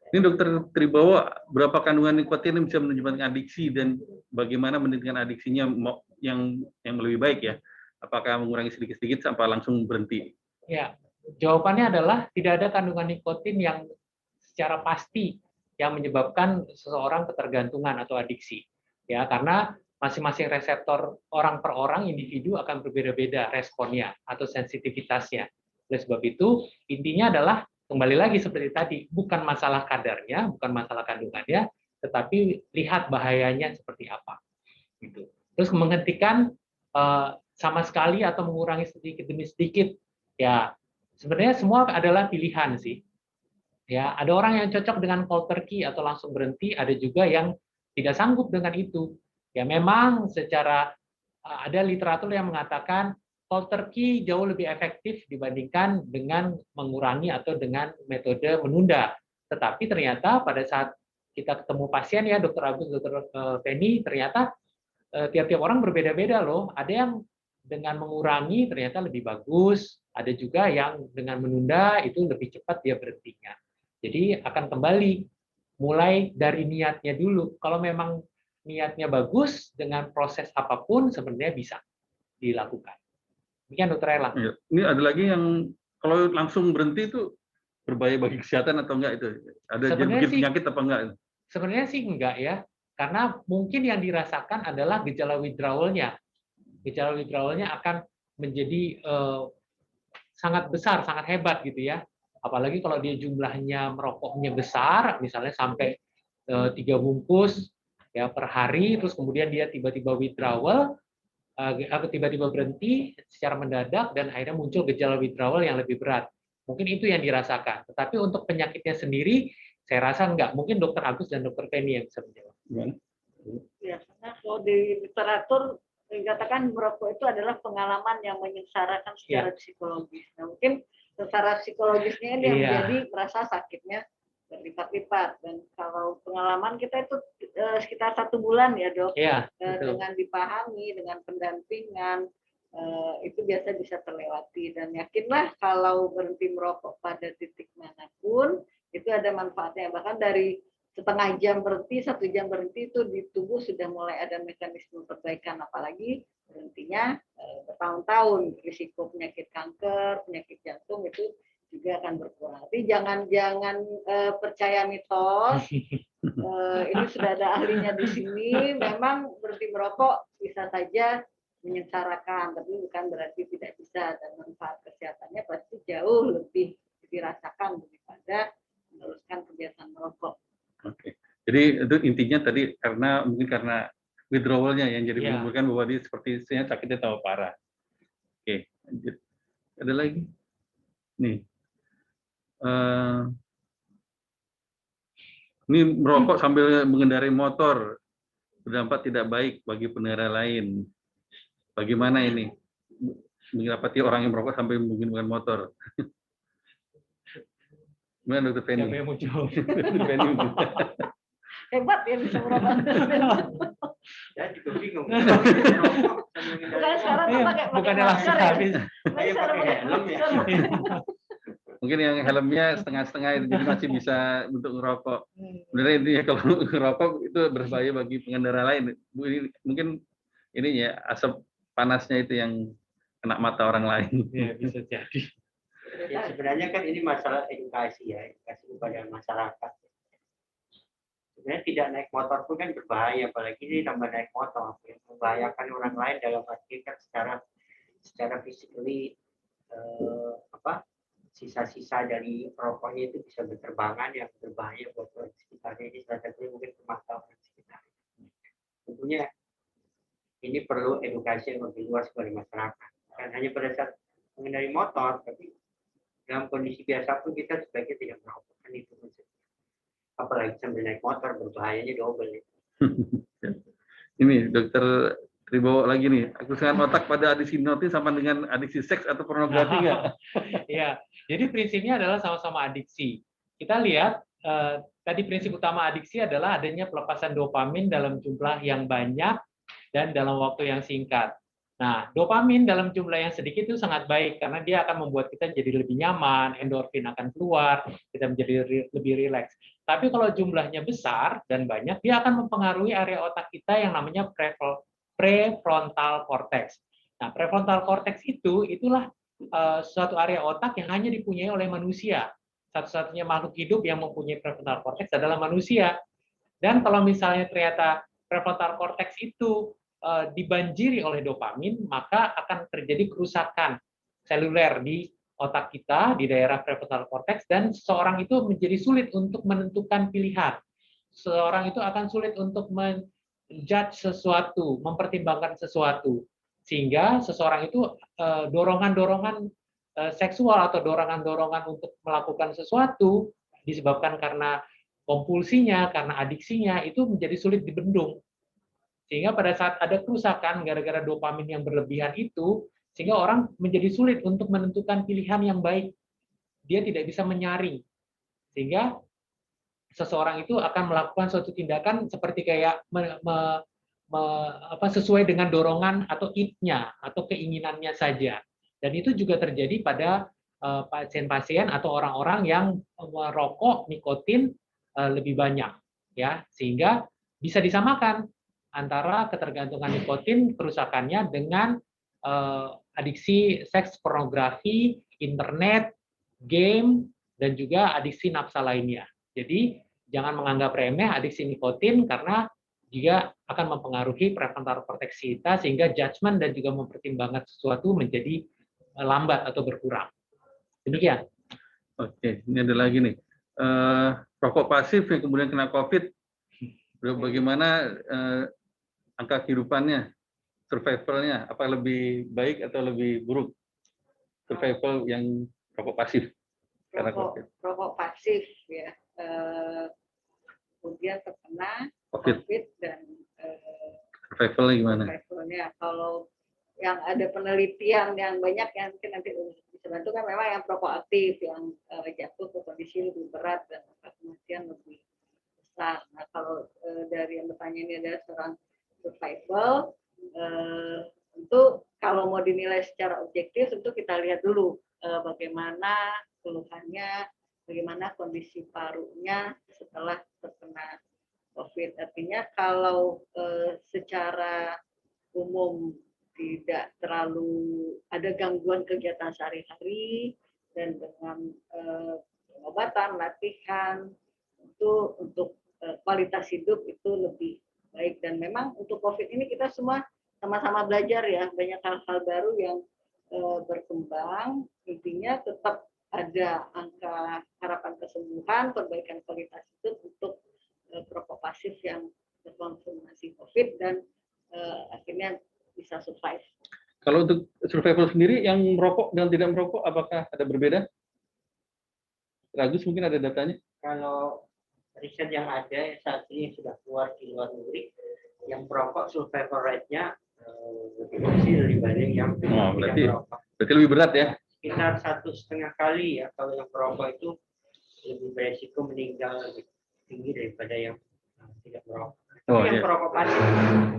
Ini Dokter Tribawa, berapa kandungan nikotin yang bisa menyebabkan adiksi dan bagaimana menentukan adiksinya yang lebih baik ya? Apakah mengurangi sedikit-sedikit sampai langsung berhenti? Ya, jawabannya adalah tidak ada kandungan nikotin yang secara pasti yang menyebabkan seseorang ketergantungan atau adiksi. Ya, karena masing-masing reseptor orang per orang, individu akan berbeda-beda responnya atau sensitivitasnya. Oleh sebab itu, intinya adalah kembali lagi seperti tadi, bukan masalah kadarnya, bukan masalah kandungannya, tetapi lihat bahayanya seperti apa. Gitu. Terus menghentikan sama sekali atau mengurangi sedikit demi sedikit, ya sebenarnya semua adalah pilihan sih. Ya, ada orang yang cocok dengan cold turkey atau langsung berhenti, ada juga yang tidak sanggup dengan itu. Ya memang secara ada literatur yang mengatakan cold turkey jauh lebih efektif dibandingkan dengan mengurangi atau dengan metode menunda. Tetapi ternyata pada saat kita ketemu pasien ya, Dr. Agus, Dr. Penny, ternyata tiap-tiap orang berbeda-beda loh. Ada yang dengan mengurangi ternyata lebih bagus, ada juga yang dengan menunda itu lebih cepat dia berhentinya. Jadi akan kembali mulai dari niatnya dulu. Kalau memang niatnya bagus, dengan proses apapun sebenarnya bisa dilakukan. Demikian Dr. Ella. Ya, ini ada lagi yang kalau langsung berhenti itu berbahaya bagi kesehatan atau enggak itu? Ada bikin penyakit apa enggak? Sebenarnya sih enggak ya, karena mungkin yang dirasakan adalah gejala withdrawal-nya. Gejala withdrawal-nya akan menjadi sangat besar, sangat hebat gitu ya. Apalagi kalau dia jumlahnya merokoknya besar, misalnya sampai 3 bungkus ya per hari, terus kemudian dia tiba-tiba withdrawal, tiba-tiba berhenti secara mendadak dan akhirnya muncul gejala withdrawal yang lebih berat. Mungkin itu yang dirasakan. Tetapi untuk penyakitnya sendiri, saya rasa enggak. Mungkin Dr. Agus dan Dr. Penny yang bisa menjawab. Ya, karena kalau di literatur dikatakan merokok itu adalah pengalaman yang menyengsarakan secara psikologis. Nah, mungkin secara psikologisnya ini yang menjadi merasa sakitnya berlipat-lipat, dan kalau pengalaman kita itu sekitar 1 bulan ya dok, dengan dipahami, dengan pendampingan, itu biasa bisa terlewati. Dan yakinlah kalau berhenti merokok pada titik manapun itu ada manfaatnya. Bahkan dari setengah jam berhenti, 1 jam berhenti, itu di tubuh sudah mulai ada mekanisme perbaikan, apalagi berhentinya bertahun-tahun, risiko penyakit kanker, penyakit jantung itu juga akan berkurang. Tapi jangan percaya mitos. Ini sudah ada ahlinya di sini. Memang berhenti merokok bisa saja menyengsarakan, tapi bukan berarti tidak bisa, dan manfaat kesehatannya pasti jauh lebih dirasakan daripada meneruskan kebiasaan merokok. Oke. Jadi itu intinya tadi mungkin karena withdrawal-nya yang jadi menimbulkan bahwa dia seperti sakitnya tambah parah. Oke, lanjut. Ada lagi? Nih. Ini merokok sambil mengendarai motor berdampak tidak baik bagi pengendara lain. Bagaimana ini? Mendapati orang yang merokok sambil menggunakan motor. Gimana Dr. Penny? Siapa yang mau jawab? Dr. Penny. Hebat ya bisa merokok. Ya juga bingung. Bukan sekarang pakai Bukannya langsung masker ya. habis. Ayo pakai helm ya. Mungkin yang helmnya setengah-setengah jadi masih bisa untuk ngerokok. Sebenarnya intinya kalau ngerokok itu berbahaya bagi pengendara lain. Bu, ini mungkin ininya asap panasnya itu yang kena mata orang lain. Ya, bisa jadi. Ya, sebenarnya kan ini masalah edukasi ya, edukasi kepada masyarakat. Sebenarnya tidak naik motor pun kan berbahaya, apalagi ini tambah naik motor, yang membahayakan orang lain dalam arti kan secara physically sisa-sisa dari rokoknya itu bisa berterbangan yang berbahaya buat orang sekitarnya. Ini salah satunya mungkin ke mata orang sekitar. Tentunya ini perlu edukasi yang lebih luas kepada masyarakat. Bukan hanya pada saat mengendarai motor, tapi dalam kondisi biasa pun kita sebaiknya tidak merokok, kan itu maksudnya. Apalagi sambil naik motor berbahayanya double. Ini Dokter Tribowo lagi nih, kerusakan otak pada adiksi nikotin sama dengan adiksi seks atau pornografi nggak? Iya, jadi prinsipnya adalah sama-sama adiksi. Kita lihat tadi prinsip utama adiksi adalah adanya pelepasan dopamin dalam jumlah yang banyak dan dalam waktu yang singkat. Nah, dopamin dalam jumlah yang sedikit itu sangat baik karena dia akan membuat kita jadi lebih nyaman, endorfin akan keluar, kita menjadi lebih rileks. Tapi kalau jumlahnya besar dan banyak, dia akan mempengaruhi area otak kita yang namanya prefrontal cortex. Nah, prefrontal cortex itulah suatu area otak yang hanya dipunyai oleh manusia. Satu-satunya makhluk hidup yang mempunyai prefrontal cortex adalah manusia. Dan kalau misalnya ternyata prefrontal cortex itu dibanjiri oleh dopamin, maka akan terjadi kerusakan seluler di otak kita, di daerah prefrontal cortex, dan seseorang itu menjadi sulit untuk menentukan pilihan. Seseorang itu akan sulit untuk menjudge sesuatu, mempertimbangkan sesuatu. Sehingga seseorang itu dorongan-dorongan seksual atau dorongan-dorongan untuk melakukan sesuatu disebabkan karena kompulsinya, karena adiksinya, itu menjadi sulit dibendung. Sehingga pada saat ada kerusakan gara-gara dopamin yang berlebihan itu, sehingga orang menjadi sulit untuk menentukan pilihan yang baik. Dia tidak bisa menyaring. Sehingga seseorang itu akan melakukan suatu tindakan seperti kayak sesuai dengan dorongan atau id-nya atau keinginannya saja. Dan itu juga terjadi pada pasien-pasien atau orang-orang yang merokok nikotin lebih banyak, ya, sehingga bisa disamakan antara ketergantungan nikotin kerusakannya dengan adiksi seks, pornografi, internet, game, dan juga adiksi nafsa lainnya. Jadi jangan menganggap remeh adiksi nikotin karena juga akan mempengaruhi prefrontal cortex kita sehingga judgement dan juga mempertimbangkan sesuatu menjadi lambat atau berkurang. Demikian. Oke, ini ada lagi nih. Rokok pasif yang kemudian kena COVID, bagaimana angka kehidupannya, survivalnya, apa lebih baik atau lebih buruk survival yang rokok pasif karena COVID? Rokok pasif ya, kemudian terkena COVID dan survivalnya gimana? Survivalnya kalau yang ada penelitian yang banyak yang mungkin nanti bisa bantu kan memang yang perokok aktif yang jatuh ke kondisi lebih berat dan angka kematian lebih besar. Nah kalau dari yang bertanya ini adalah seorang survival, tentu kalau mau dinilai secara objektif tentu kita lihat dulu bagaimana keluhannya, bagaimana kondisi parunya setelah terkena terkena COVID. Artinya kalau secara umum tidak terlalu ada gangguan kegiatan sehari-hari dan dengan pengobatan, latihan itu untuk kualitas hidup itu lebih baik. Dan memang untuk COVID ini kita semua sama-sama belajar ya, banyak hal-hal baru yang berkembang. Intinya tetap ada angka harapan kesembuhan, perbaikan kualitas hidup untuk perokok pasif yang berkonfirmasi COVID dan akhirnya bisa survive. Kalau untuk survival sendiri, yang merokok dan tidak merokok, apakah ada berbeda? Agus mungkin ada datanya? Kalau riset yang ada saat ini sudah keluar di luar negeri, yang perokok survival rate-nya lebih kecil dibanding yang tidak merokok. Berarti lebih berat ya? Sekitar 1,5 kali ya kalau yang perokok itu lebih beresiko meninggal lebih tinggi daripada yang tidak merokok. Oh, yang iya. perokok pasif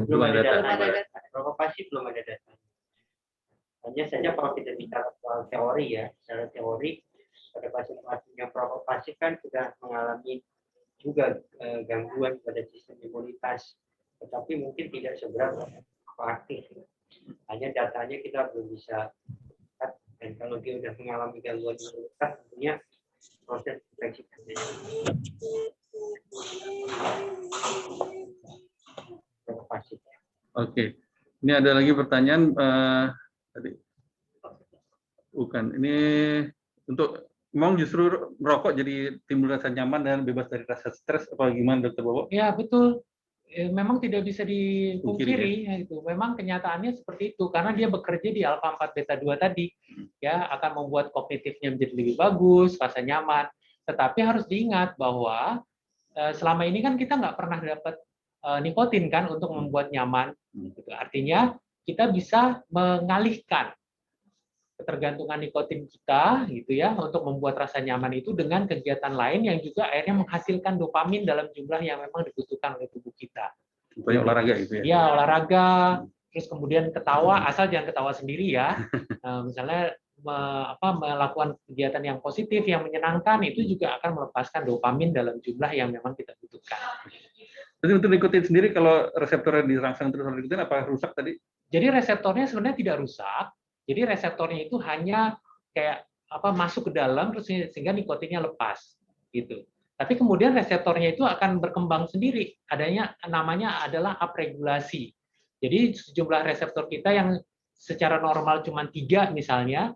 belum ada data. data. Perokok pasif belum ada data. Hanya saja kalau kita bicara soal teori ya, secara teori pada pasien-pasien yang perokok pasif kan sudah mengalami juga gangguan pada sistem imunitas, tetapi mungkin tidak seberapa aktif. Hanya datanya kita belum bisa lihat, dan kalau dia sudah mengalami gangguan imunitas, tentunya proses infeksi pasif. Oke, ini ada lagi pertanyaan tadi. Bukan, ini untuk memang justru merokok jadi timbul rasa nyaman dan bebas dari rasa stres, apa gimana Dokter Bowo? Ya betul. Memang tidak bisa dipungkiri ya. ya, itu. Memang kenyataannya seperti itu karena dia bekerja di alfa 4 beta 2 tadi ya akan membuat kognitifnya menjadi lebih bagus, rasa nyaman. Tetapi harus diingat bahwa selama ini kan kita nggak pernah dapat nikotin kan untuk membuat nyaman. Gitu. Artinya kita bisa mengalihkan ketergantungan nikotin kita gitu ya untuk membuat rasa nyaman itu dengan kegiatan lain yang juga akhirnya menghasilkan dopamin dalam jumlah yang memang dibutuhkan oleh tubuh kita. Banyak olahraga gitu ya? Iya, olahraga, terus kemudian ketawa, asal jangan ketawa sendiri ya. Misalnya melakukan kegiatan yang positif, yang menyenangkan, itu juga akan melepaskan dopamin dalam jumlah yang memang kita butuhkan. Jadi untuk nikotin sendiri, kalau reseptornya dirangsang terus oleh nikotin, apa rusak tadi? Jadi reseptornya sebenarnya tidak rusak. Jadi reseptornya itu hanya kayak masuk ke dalam terus sehingga nikotinnya lepas gitu. Tapi kemudian reseptornya itu akan berkembang sendiri. Adanya namanya adalah upregulasi. Jadi sejumlah reseptor kita yang secara normal cuma 3 misalnya,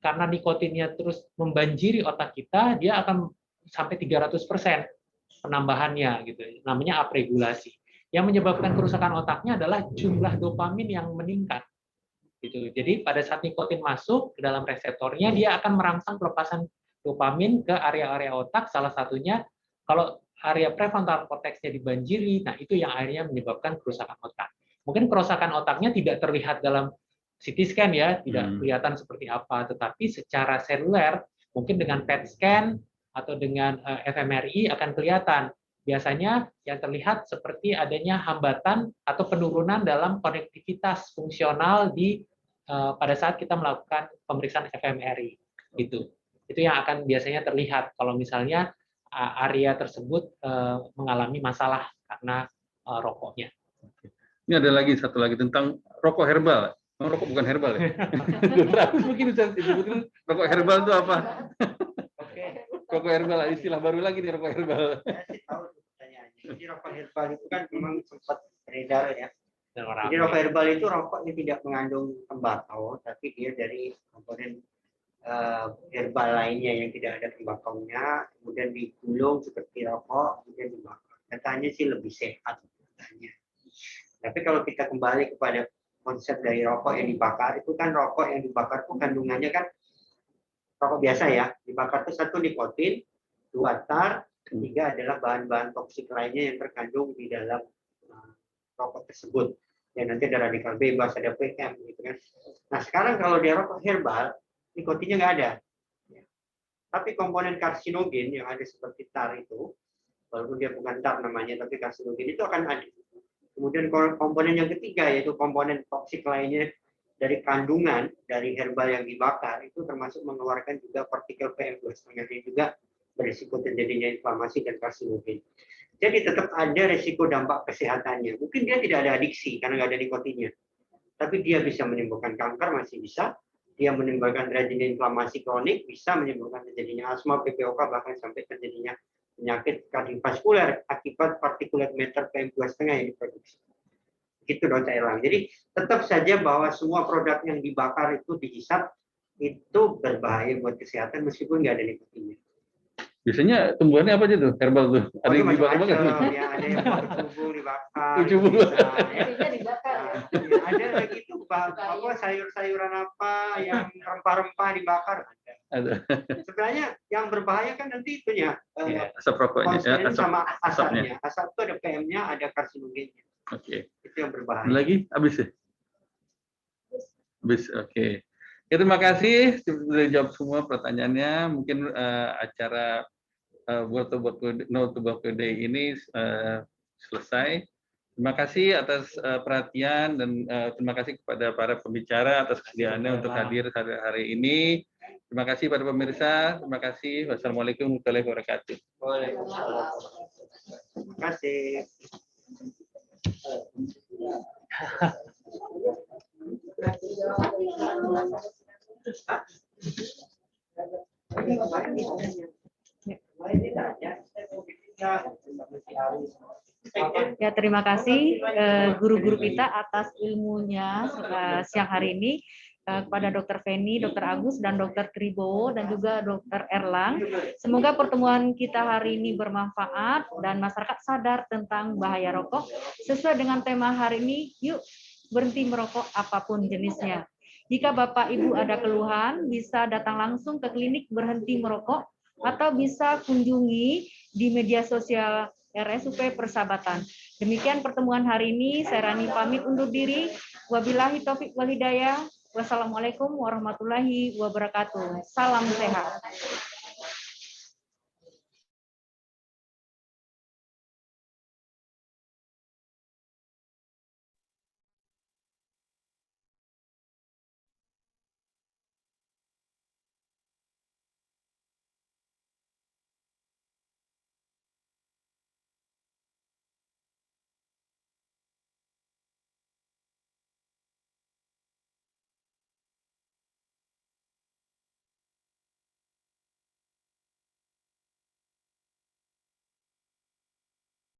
karena nikotinnya terus membanjiri otak kita, dia akan sampai 300% penambahannya gitu. Namanya upregulasi. Yang menyebabkan kerusakan otaknya adalah jumlah dopamin yang meningkat. Gitu. Jadi pada saat nikotin masuk ke dalam reseptornya, dia akan merangsang pelepasan dopamin ke area-area otak, salah satunya kalau area prefrontal cortex-nya dibanjiri, nah itu yang akhirnya menyebabkan kerusakan otak. Mungkin kerusakan otaknya tidak terlihat dalam CT scan ya, tidak kelihatan seperti apa, tetapi secara seluler, mungkin dengan PET scan atau dengan fMRI akan kelihatan. Biasanya yang terlihat seperti adanya hambatan atau penurunan dalam konektivitas fungsional pada saat kita melakukan pemeriksaan fMRI. Gitu. Itu yang akan biasanya terlihat kalau misalnya area tersebut mengalami masalah karena rokoknya. Ini ada lagi satu lagi tentang rokok herbal. Rokok bukan herbal ya? Mungkin bisa disebutin rokok herbal itu apa? Rokok herbal, istilah baru lagi nih rokok herbal. Saya tahu pertanyaannya. Jadi rokok herbal itu kan memang sempat beredar ya. Jadi rokok herbal itu rokok yang tidak mengandung tembakau, tapi dia dari komponen herbal lainnya yang tidak ada tembakaunya, kemudian digulung seperti rokok, kemudian dibakar. Katanya sih lebih sehat katanya. Tapi kalau kita kembali kepada konsep dari rokok yang dibakar, itu kan rokok yang dibakar itu kandungannya kan rokok biasa ya, dibakar itu 1 nikotin, 2 tar, 3 adalah bahan-bahan toksik lainnya yang terkandung di dalam rokok tersebut. Ya nanti ada radikal bebas, ada PM gitu kan. Nah sekarang kalau dia rokok herbal, nikotinnya nggak ada. Ya. Tapi komponen karsinogen yang ada seperti tar itu, walaupun dia bukan tar namanya, tapi karsinogen itu akan ada. Kemudian komponen yang ketiga yaitu komponen toksik lainnya dari kandungan dari herbal yang dibakar itu termasuk mengeluarkan juga partikel PM2,5 yang juga berisiko terjadinya inflamasi dan karsinogen. Jadi tetap ada risiko dampak kesehatannya. Mungkin dia tidak ada adiksi karena nggak ada nikotinnya. Tapi dia bisa menimbulkan kanker, masih bisa. Dia menimbulkan terjadinya inflamasi kronik, bisa menimbulkan terjadinya asma, PPOK, bahkan sampai terjadinya penyakit kardiovaskuler akibat partikulat matter PM2,5 yang diproduksi. Gitu Dr. Erlang. Jadi tetap saja bahwa semua produk yang dibakar itu dihisap itu berbahaya buat kesehatan meskipun nggak ada nikotinnya. Biasanya tumbuhannya apa aja tuh? Herbal tuh? Ada yang dibakar banget? Ya, ada yang berhubung dibakar. Berhubung. Bisa, ya. Jadinya dibakar. Ya, ada lagi tuh apa sayur-sayuran apa yang rempah-rempah dibakar ada. Ada. Sebenarnya yang berbahaya kan nanti itunya Asap rokoknya, konsumsi sama asapnya. asapnya. Asap itu ada PM-nya, ada karsinogennya. Oke. Itu yang berbahaya. Lagi habis ya? Habis. Oke. Ya, terima kasih sudah jawab semua pertanyaannya. Mungkin acara World Tobacco Day ini selesai. Terima kasih atas perhatian dan terima kasih kepada para pembicara atas kesediaannya untuk hadir hari ini. Terima kasih pada pemirsa. Terima kasih. Wassalamualaikum warahmatullahi wabarakatuh. Waalaikumsalam. Terima kasih. Ya, terima kasih guru-guru kita atas ilmunya siang hari ini, kepada Dr. Feni, Dr. Agus, dan Dr. Tribowo, dan juga Dr. Erlang. Semoga pertemuan kita hari ini bermanfaat dan masyarakat sadar tentang bahaya rokok. Sesuai dengan tema hari ini, yuk berhenti merokok apapun jenisnya. Jika Bapak Ibu ada keluhan, bisa datang langsung ke klinik berhenti merokok atau bisa kunjungi di media sosial RSUP Persahabatan. Demikian pertemuan hari ini, saya Rani pamit undur diri. Wabillahi taufik wal hidayah. Wassalamualaikum warahmatullahi wabarakatuh. Salam sehat.